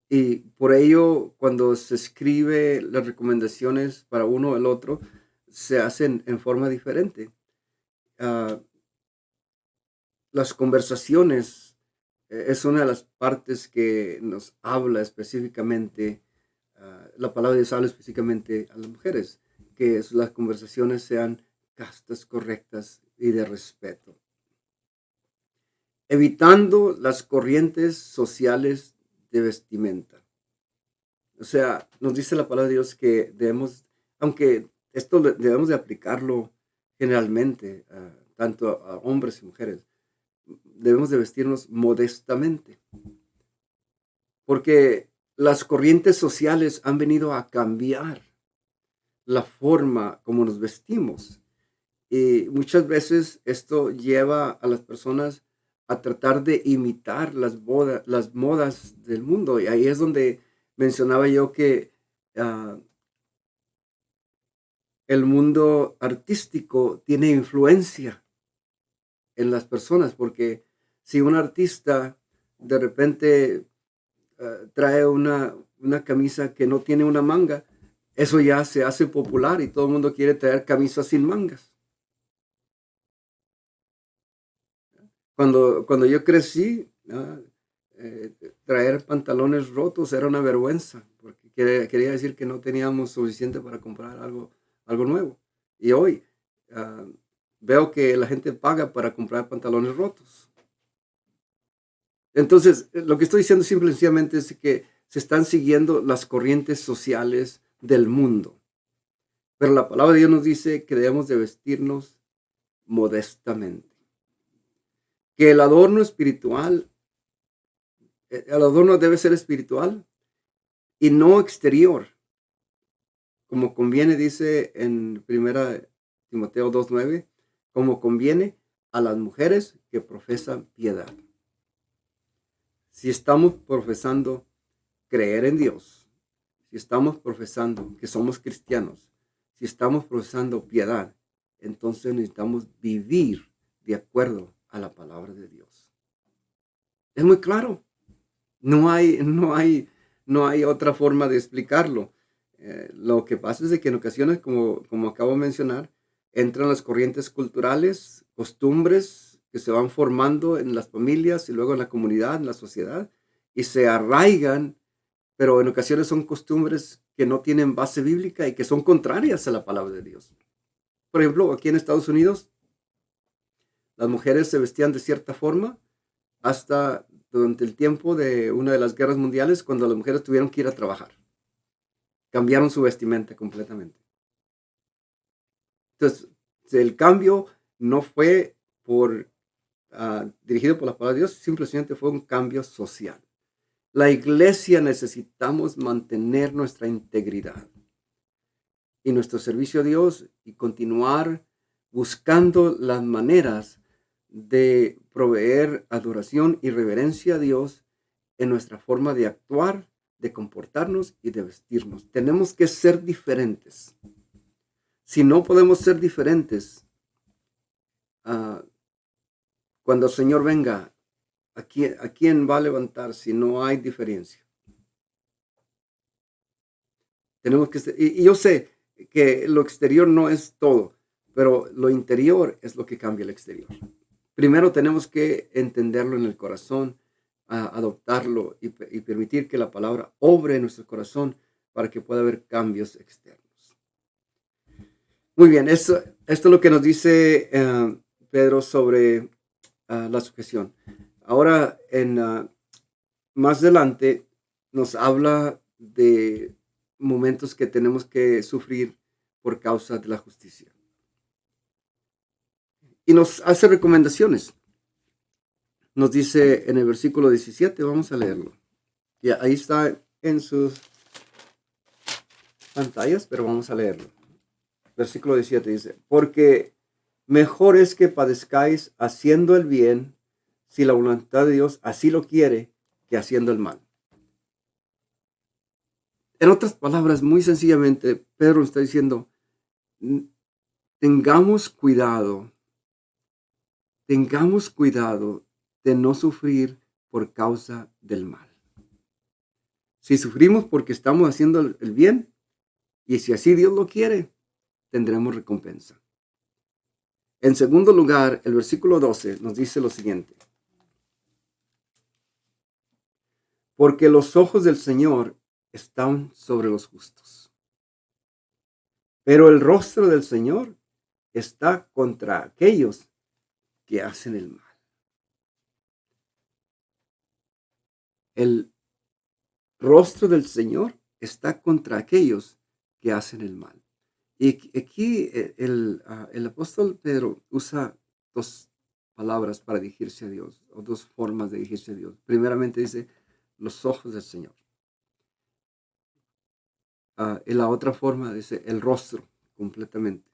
Y por ello, cuando se escribe las recomendaciones para uno o el otro, se hacen en forma diferente. Las conversaciones es una de las partes que nos habla específicamente, la palabra de Dios habla específicamente a las mujeres, que las conversaciones sean castas, correctas y de respeto. Evitando las corrientes sociales de vestimenta. O sea, nos dice la palabra de Dios que debemos, aunque esto debemos de aplicarlo generalmente, tanto a hombres y mujeres. Debemos de vestirnos modestamente, porque las corrientes sociales han venido a cambiar la forma como nos vestimos. Y muchas veces esto lleva a las personas a tratar de imitar las modas del mundo. Y ahí es donde mencionaba yo que ah, el mundo artístico tiene influencia en las personas, porque si un artista de repente trae una camisa que no tiene una manga, eso ya se hace popular y todo el mundo quiere traer camisas sin mangas. Cuando yo crecí, eh, traer pantalones rotos era una vergüenza, porque quería decir que no teníamos suficiente para comprar algo nuevo. Y hoy ah, veo que la gente paga para comprar pantalones rotos. Entonces, lo que estoy diciendo simple y sencillamente es que se están siguiendo las corrientes sociales del mundo. Pero la palabra de Dios nos dice que debemos de vestirnos modestamente. Que el adorno debe ser espiritual y no exterior, como conviene, dice en 1 Timoteo 2:9, como conviene a las mujeres que profesan piedad. Si estamos profesando creer en Dios, si estamos profesando que somos cristianos, si estamos profesando piedad, entonces necesitamos vivir de acuerdo a la palabra de Dios. Es muy claro. No hay otra forma de explicarlo. Lo que pasa es de que en ocasiones, como acabo de mencionar, entran las corrientes culturales, costumbres que se van formando en las familias y luego en la comunidad, en la sociedad, y se arraigan, pero en ocasiones son costumbres que no tienen base bíblica y que son contrarias a la palabra de Dios. Por ejemplo, aquí en Estados Unidos, las mujeres se vestían de cierta forma hasta durante el tiempo de una de las guerras mundiales, cuando las mujeres tuvieron que ir a trabajar. Cambiaron su vestimenta completamente. Entonces, el cambio no fue dirigido por la palabra de Dios, simplemente fue un cambio social. La iglesia necesitamos mantener nuestra integridad y nuestro servicio a Dios y continuar buscando las maneras de proveer adoración y reverencia a Dios en nuestra forma de actuar, de comportarnos y de vestirnos. Tenemos que ser diferentes. Si no podemos ser diferentes, cuando el Señor venga, ¿a quién va a levantar si no hay diferencia? Tenemos que ser, y yo sé que lo exterior no es todo, pero lo interior es lo que cambia el exterior. Primero tenemos que entenderlo en el corazón, adoptarlo y permitir que la palabra obre en nuestro corazón para que pueda haber cambios externos. Muy bien, esto es lo que nos dice Pedro sobre la sujeción. Ahora, más adelante, nos habla de momentos que tenemos que sufrir por causa de la justicia. Y nos hace recomendaciones. Nos dice en el versículo 17, vamos a leerlo. Y ahí está en sus pantallas, pero vamos a leerlo. Versículo 17 dice, porque mejor es que padezcáis haciendo el bien, si la voluntad de Dios así lo quiere, que haciendo el mal. En otras palabras, muy sencillamente, Pedro está diciendo, tengamos cuidado de no sufrir por causa del mal. Si sufrimos porque estamos haciendo el bien, y si así Dios lo quiere, tendremos recompensa. En segundo lugar, el versículo 12 nos dice lo siguiente. Porque los ojos del Señor están sobre los justos, pero el rostro del Señor está contra aquellos que hacen el mal. El rostro del Señor está contra aquellos que hacen el mal. Y aquí el apóstol Pedro usa dos palabras para dirigirse a Dios, o dos formas de dirigirse a Dios. Primeramente dice, los ojos del Señor. Y la otra forma dice, el rostro, completamente.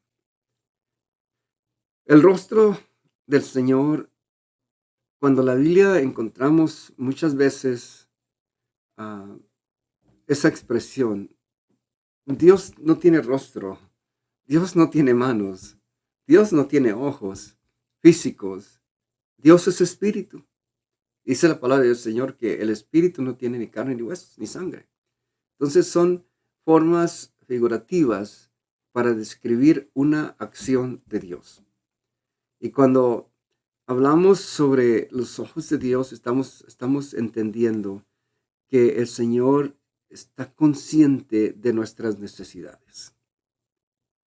El rostro del Señor, cuando la Biblia encontramos muchas veces esa expresión, Dios no tiene rostro, Dios no tiene manos, Dios no tiene ojos físicos, Dios es espíritu. Dice la palabra del Señor que el espíritu no tiene ni carne, ni huesos, ni sangre. Entonces son formas figurativas para describir una acción de Dios. Y cuando hablamos sobre los ojos de Dios, estamos entendiendo que el Señor está consciente de nuestras necesidades.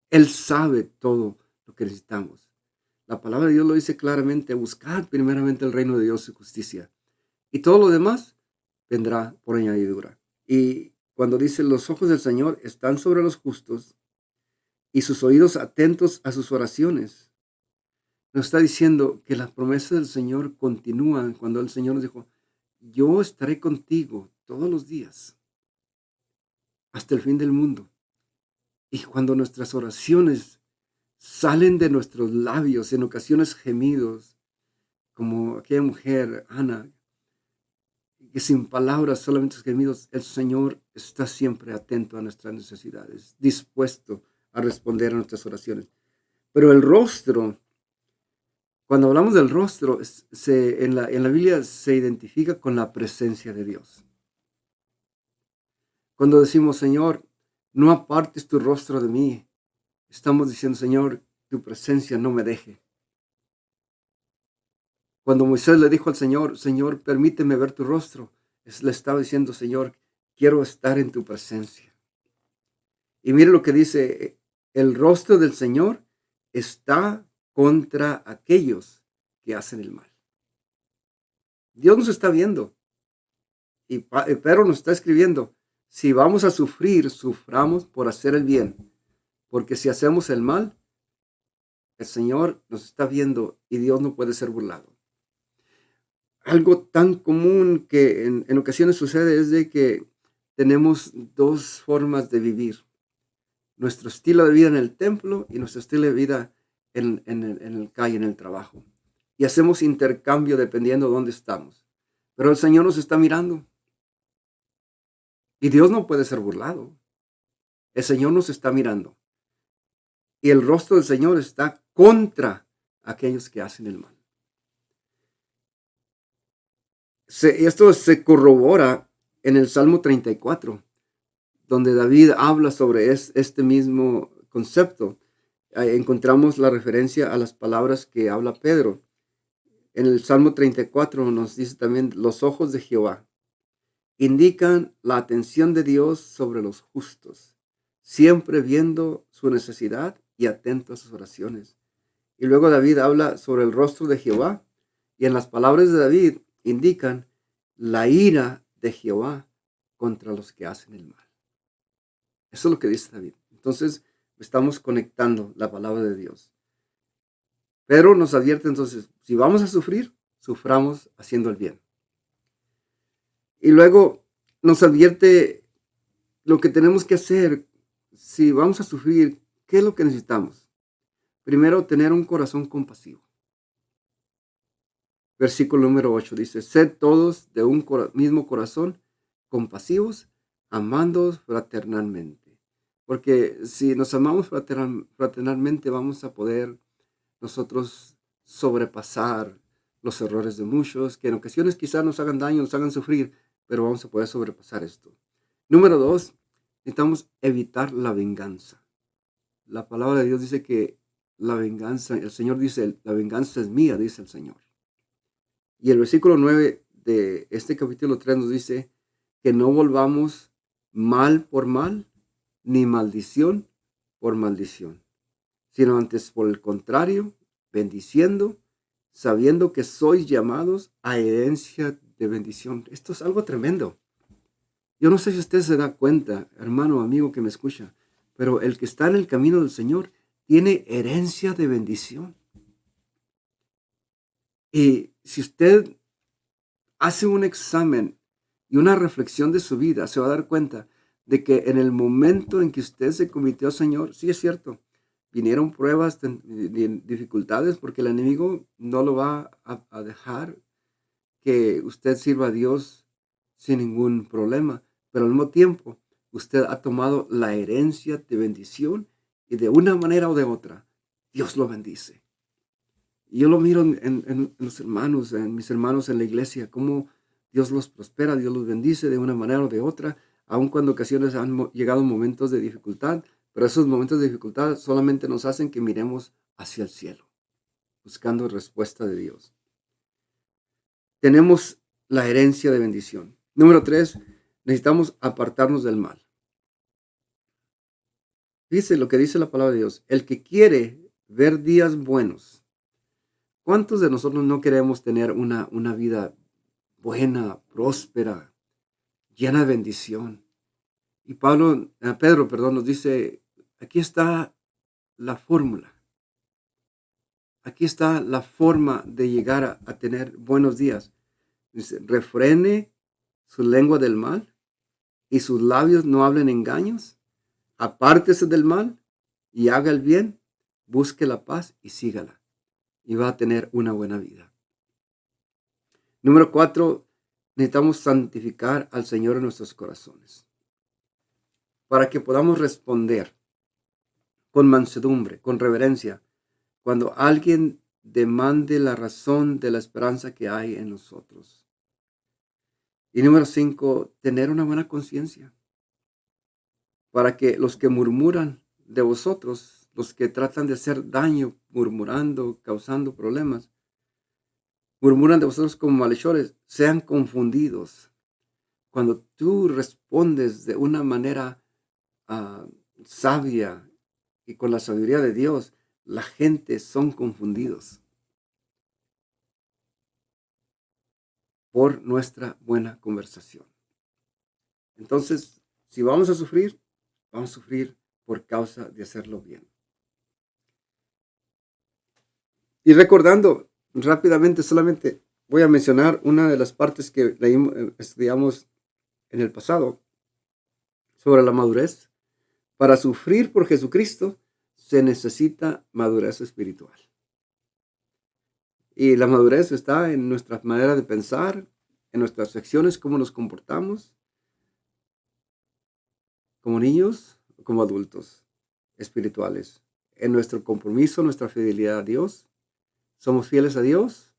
Él sabe todo lo que necesitamos. La palabra de Dios lo dice claramente, buscad primeramente el reino de Dios y justicia. Y todo lo demás vendrá por añadidura. Y cuando dice los ojos del Señor están sobre los justos y sus oídos atentos a sus oraciones, nos está diciendo que las promesas del Señor continúan cuando el Señor nos dijo, yo estaré contigo todos los días hasta el fin del mundo. Y cuando nuestras oraciones salen de nuestros labios, en ocasiones gemidos, como aquella mujer, Ana, que sin palabras, solamente gemidos, el Señor está siempre atento a nuestras necesidades, dispuesto a responder a nuestras oraciones. Pero el rostro, cuando hablamos del rostro, en la Biblia se identifica con la presencia de Dios. Cuando decimos, Señor, no apartes tu rostro de mí, estamos diciendo, Señor, tu presencia no me deje. Cuando Moisés le dijo al Señor, Señor, permíteme ver tu rostro, le estaba diciendo, Señor, quiero estar en tu presencia. Y mire lo que dice, el rostro del Señor está contra aquellos que hacen el mal. Dios nos está viendo. Y Pedro nos está escribiendo, si vamos a sufrir, suframos por hacer el bien. Porque si hacemos el mal, el Señor nos está viendo y Dios no puede ser burlado. Algo tan común que en ocasiones sucede es de que tenemos dos formas de vivir. Nuestro estilo de vida en el templo y nuestro estilo de vida en el calle, en el trabajo. Y hacemos intercambio dependiendo de dónde estamos. Pero el Señor nos está mirando. Y Dios no puede ser burlado. El Señor nos está mirando. Y el rostro del Señor está contra aquellos que hacen el mal. Esto se corrobora en el Salmo 34, donde David habla sobre este mismo concepto. Encontramos la referencia a las palabras que habla Pedro. En el Salmo 34 nos dice también, los ojos de Jehová indican la atención de Dios sobre los justos, siempre viendo su necesidad y atento a sus oraciones. Y luego David habla sobre el rostro de Jehová, y en las palabras de David indican la ira de Jehová contra los que hacen el mal. Eso es lo que dice David. Entonces, estamos conectando la palabra de Dios. Pero nos advierte entonces, si vamos a sufrir, suframos haciendo el bien. Y luego nos advierte lo que tenemos que hacer. Si vamos a sufrir, ¿qué es lo que necesitamos? Primero, tener un corazón compasivo. Versículo número 8 dice, sed todos de un mismo corazón, compasivos, amándoos fraternalmente. Porque si nos amamos fraternalmente, vamos a poder nosotros sobrepasar los errores de muchos, que en ocasiones quizás nos hagan daño, nos hagan sufrir, pero vamos a poder sobrepasar esto. Número 2, necesitamos evitar la venganza. La palabra de Dios dice que la venganza, el Señor dice, la venganza es mía, dice el Señor. Y el versículo 9 de este capítulo 3 nos dice que no volvamos mal por mal, ni maldición por maldición, sino antes por el contrario, bendiciendo, sabiendo que sois llamados a herencia de bendición. Esto es algo tremendo. Yo no sé si usted se da cuenta, hermano, amigo que me escucha, pero el que está en el camino del Señor tiene herencia de bendición. Y si usted hace un examen y una reflexión de su vida, se va a dar cuenta de que en el momento en que usted se convirtió al Señor, sí es cierto, vinieron pruebas, dificultades, porque el enemigo no lo va a dejar que usted sirva a Dios sin ningún problema, pero al mismo tiempo usted ha tomado la herencia de bendición y de una manera o de otra, Dios lo bendice. Y yo lo miro en los hermanos, en mis hermanos en la iglesia, cómo Dios los prospera, Dios los bendice de una manera o de otra, aun cuando ocasiones han llegado momentos de dificultad, pero esos momentos de dificultad solamente nos hacen que miremos hacia el cielo, buscando respuesta de Dios. Tenemos la herencia de bendición. Número 3, necesitamos apartarnos del mal. Dice lo que dice la palabra de Dios, el que quiere ver días buenos. ¿Cuántos de nosotros no queremos tener una vida buena, próspera, llena de bendición? Y Pedro, nos dice, aquí está la fórmula. Aquí está la forma de llegar a tener buenos días. Dice, refrene su lengua del mal y sus labios no hablen engaños. Apártese del mal y haga el bien. Busque la paz y sígala. Y va a tener una buena vida. Número 4, necesitamos santificar al Señor en nuestros corazones, para que podamos responder con mansedumbre, con reverencia, cuando alguien demande la razón de la esperanza que hay en nosotros. Y número 5, tener una buena conciencia, para que los que murmuran de vosotros, los que tratan de hacer daño, murmurando, causando problemas, murmuran de vosotros como malhechores, sean confundidos. Cuando tú respondes de una manera sabia y con la sabiduría de Dios, la gente son confundidos por nuestra buena conversación. Entonces, si vamos a sufrir por causa de hacerlo bien. Y recordando rápidamente, solamente voy a mencionar una de las partes que estudiamos en el pasado sobre la madurez. Para sufrir por Jesucristo se necesita madurez espiritual. Y la madurez está en nuestra manera de pensar, en nuestras acciones, cómo nos comportamos, como niños o como adultos espirituales, en nuestro compromiso, nuestra fidelidad a Dios. ¿Somos fieles a Dios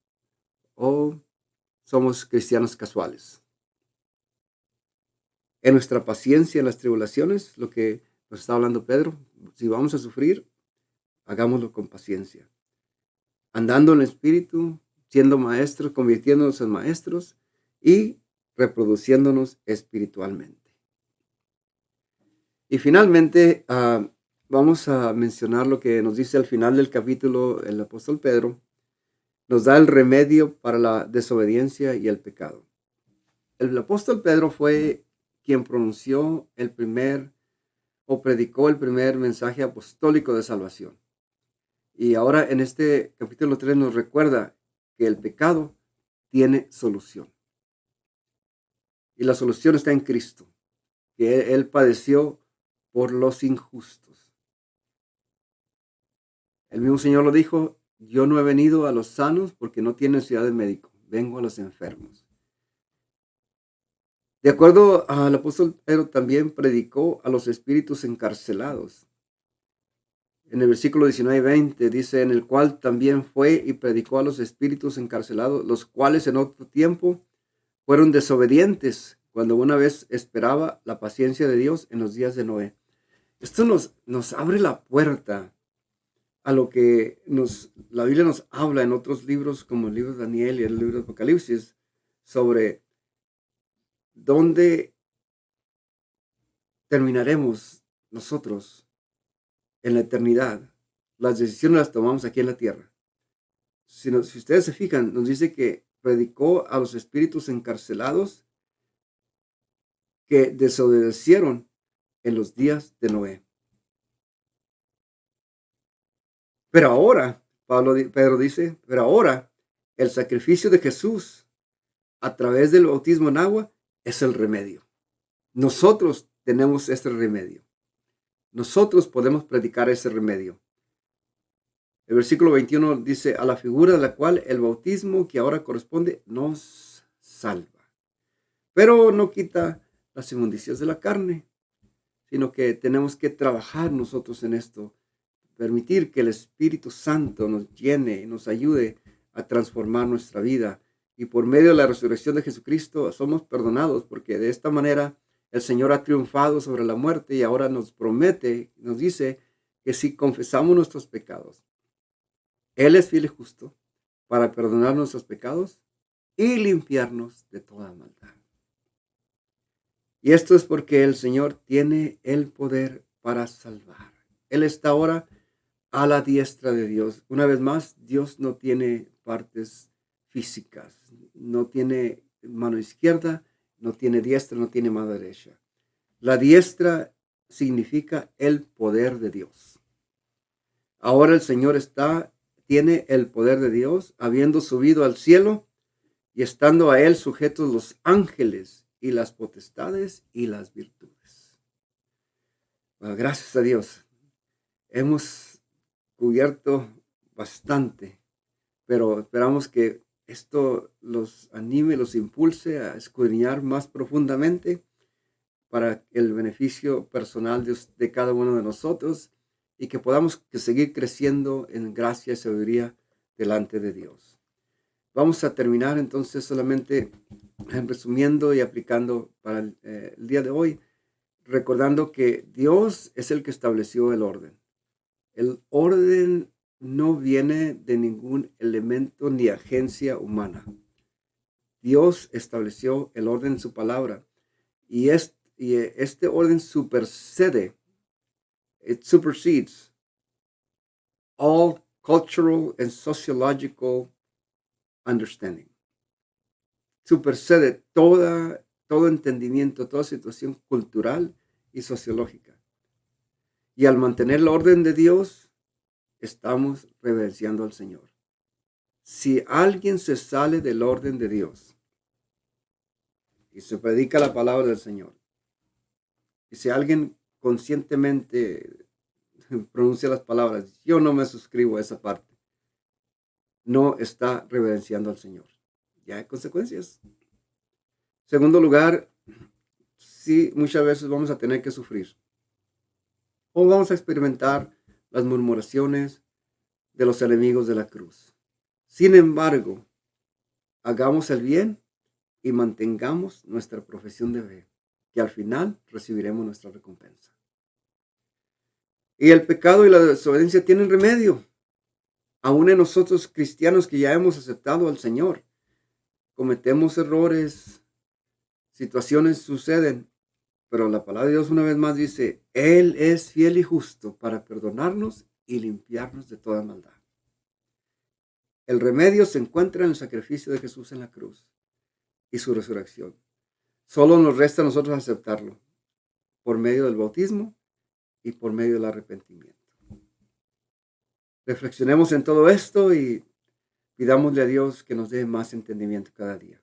o somos cristianos casuales? En nuestra paciencia en las tribulaciones, lo que nos está hablando Pedro, si vamos a sufrir, hagámoslo con paciencia. Andando en el Espíritu, siendo maestros, convirtiéndonos en maestros y reproduciéndonos espiritualmente. Y finalmente, vamos a mencionar lo que nos dice al final del capítulo el apóstol Pedro. Nos da el remedio para la desobediencia y el pecado. El apóstol Pedro fue quien pronunció predicó el primer mensaje apostólico de salvación. Y ahora en este capítulo 3 nos recuerda que el pecado tiene solución. Y la solución está en Cristo, que Él padeció por los injustos. El mismo Señor lo dijo, yo no he venido a los sanos porque no tienen necesidad de médico, vengo a los enfermos. De acuerdo al apóstol Pedro, también predicó a los espíritus encarcelados. En el versículo 19 y 20 dice, en el cual también fue y predicó a los espíritus encarcelados, los cuales en otro tiempo fueron desobedientes, cuando una vez esperaba la paciencia de Dios en los días de Noé. Esto nos abre la puerta a lo que la Biblia nos habla en otros libros, como el libro de Daniel y el libro de Apocalipsis, sobre dónde terminaremos nosotros en la eternidad. Las decisiones las tomamos aquí en la tierra. Si ustedes se fijan, nos dice que predicó a los espíritus encarcelados que desobedecieron en los días de Noé. Pero ahora, Pedro dice, pero ahora el sacrificio de Jesús a través del bautismo en agua es el remedio. Nosotros tenemos ese remedio. Nosotros podemos predicar ese remedio. El versículo 21 dice, a la figura de la cual el bautismo que ahora corresponde nos salva. Pero no quita las inmundicias de la carne, sino que tenemos que trabajar nosotros en esto. Permitir que el Espíritu Santo nos llene y nos ayude a transformar nuestra vida. Y por medio de la resurrección de Jesucristo somos perdonados, porque de esta manera el Señor ha triunfado sobre la muerte y ahora nos promete, nos dice que si confesamos nuestros pecados, Él es fiel y justo para perdonar nuestros pecados y limpiarnos de toda maldad. Y esto es porque el Señor tiene el poder para salvar. Él está ahora a la diestra de Dios. Una vez más, Dios no tiene partes físicas, no tiene mano izquierda, no tiene diestra, no tiene mano derecha. La diestra significa el poder de Dios. Ahora el Señor tiene el poder de Dios, habiendo subido al cielo y estando a Él sujetos los ángeles y las potestades y las virtudes. Bueno, gracias a Dios. Hemos cubierto bastante, pero esperamos que esto los anime, los impulse a escudriñar más profundamente para el beneficio personal de cada uno de nosotros y que podamos seguir creciendo en gracia y sabiduría delante de Dios. Vamos a terminar entonces solamente resumiendo y aplicando para el día de hoy, recordando que Dios es el que estableció el orden. El orden no viene de ningún elemento ni agencia humana. Dios estableció el orden en su palabra y este orden supersedes all cultural and sociological understanding. Supersede todo entendimiento, toda situación cultural y sociológica. Y al mantener el orden de Dios, estamos reverenciando al Señor. Si alguien se sale del orden de Dios y se predica la palabra del Señor, y si alguien conscientemente pronuncia las palabras, yo no me suscribo a esa parte, no está reverenciando al Señor. Ya hay consecuencias. Segundo lugar, sí, muchas veces vamos a tener que sufrir. O vamos a experimentar las murmuraciones de los enemigos de la cruz. Sin embargo, hagamos el bien y mantengamos nuestra profesión de fe, que al final recibiremos nuestra recompensa. Y el pecado y la desobediencia tienen remedio. Aún en nosotros cristianos que ya hemos aceptado al Señor, cometemos errores, situaciones suceden, pero la palabra de Dios una vez más dice, Él es fiel y justo para perdonarnos y limpiarnos de toda maldad. El remedio se encuentra en el sacrificio de Jesús en la cruz y su resurrección. Solo nos resta a nosotros aceptarlo por medio del bautismo y por medio del arrepentimiento. Reflexionemos en todo esto y pidámosle a Dios que nos dé más entendimiento cada día.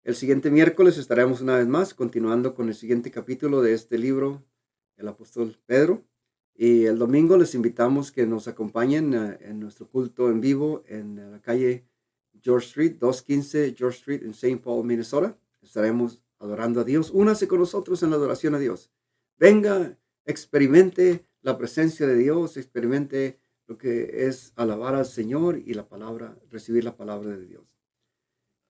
El siguiente miércoles estaremos una vez más continuando con el siguiente capítulo de este libro, el apóstol Pedro. Y el domingo les invitamos que nos acompañen en nuestro culto en vivo en la calle George Street, 215 George Street en St. Paul, Minnesota. Estaremos adorando a Dios. Únase con nosotros en la adoración a Dios. Venga, experimente la presencia de Dios, experimente lo que es alabar al Señor y recibir la palabra de Dios.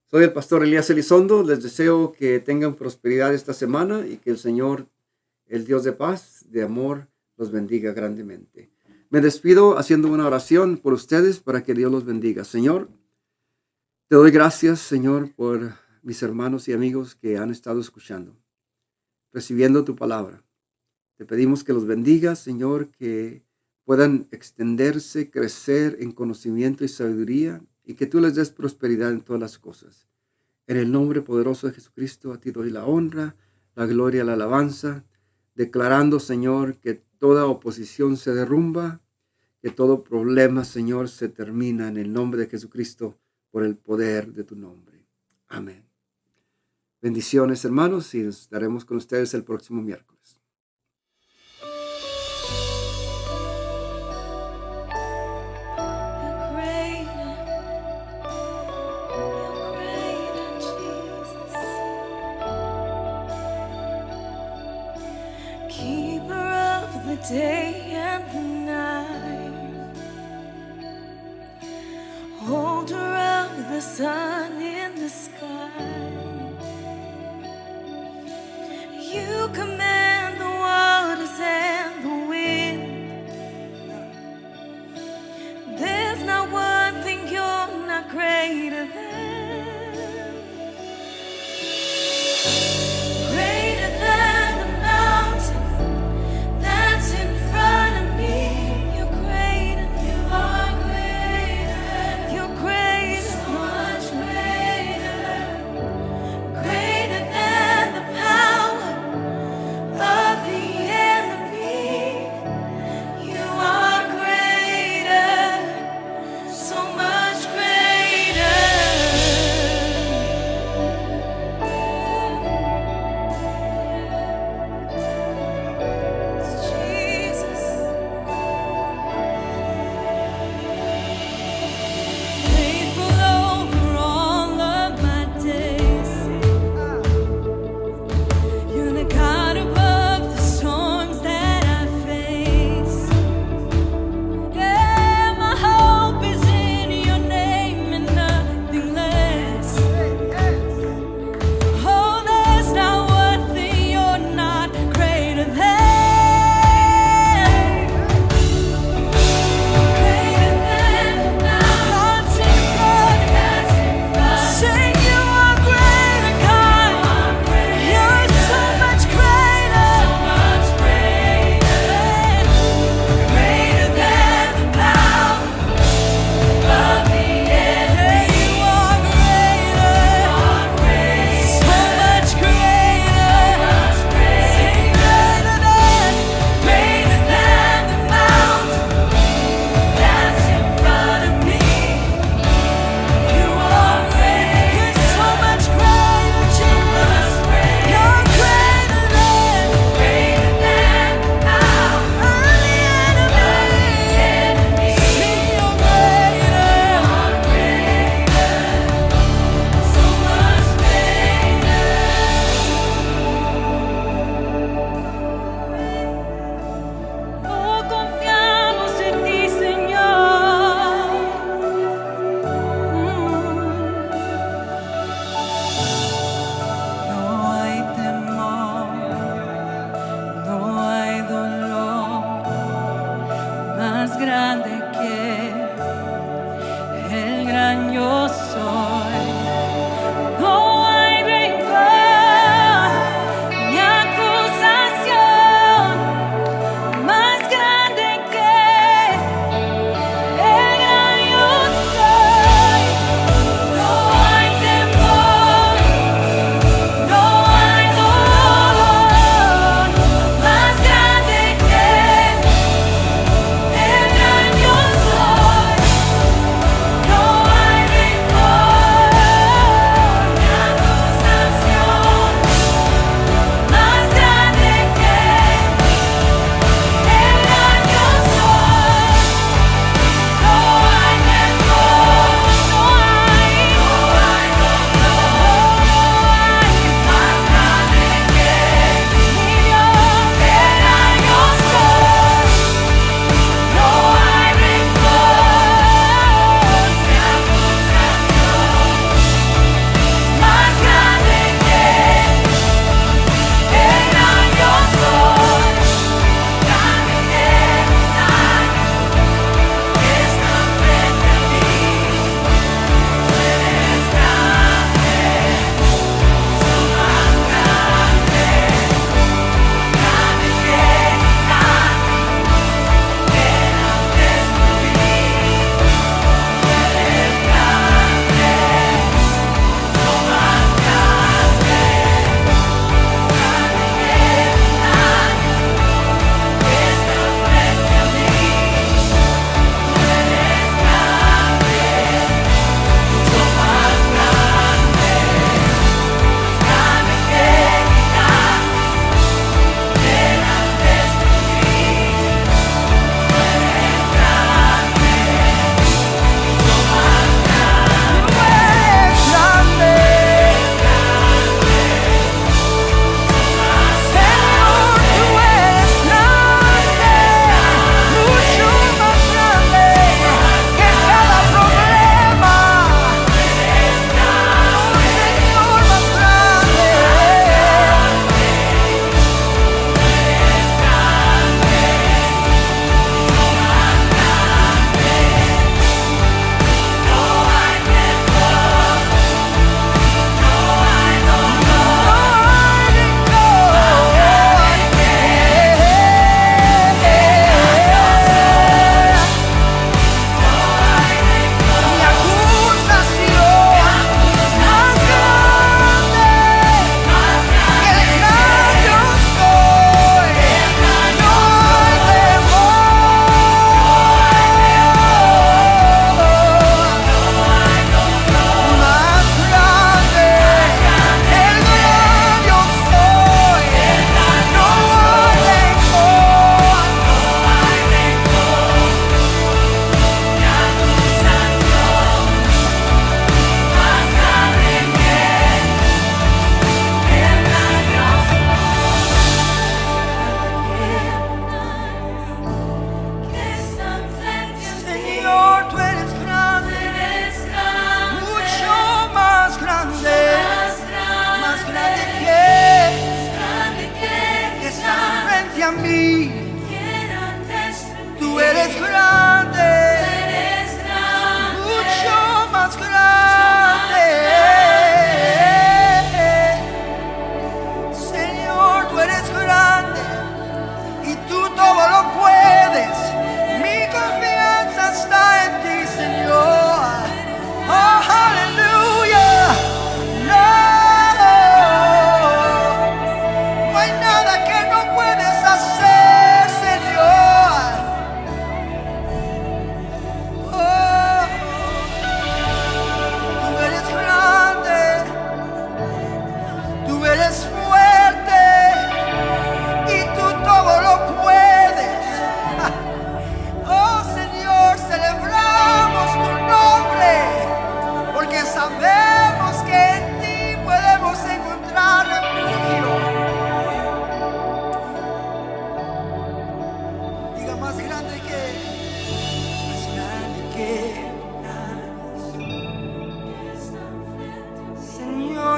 Soy el pastor Elías Elizondo. Les deseo que tengan prosperidad esta semana y que el Señor, el Dios de paz, de amor, los bendiga grandemente. Me despido haciendo una oración por ustedes para que Dios los bendiga. Señor, te doy gracias, Señor, por mis hermanos y amigos que han estado escuchando, recibiendo tu palabra. Te pedimos que los bendigas, Señor, que puedan extenderse, crecer en conocimiento y sabiduría y que tú les des prosperidad en todas las cosas. En el nombre poderoso de Jesucristo, a ti doy la honra, la gloria, la alabanza, declarando, Señor, que toda oposición se derrumba, que todo problema, Señor, se termina en el nombre de Jesucristo por el poder de tu nombre. Amén. Bendiciones, hermanos, y estaremos con ustedes el próximo miércoles. Day and the night, holder of the sun in the sky, you command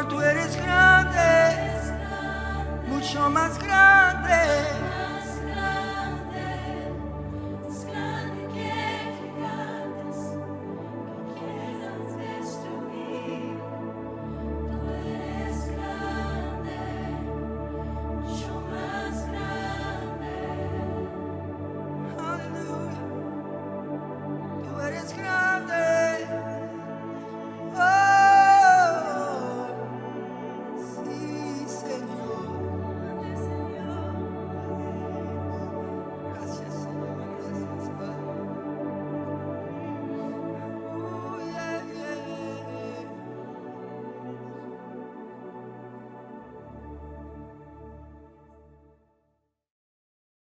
tu herida.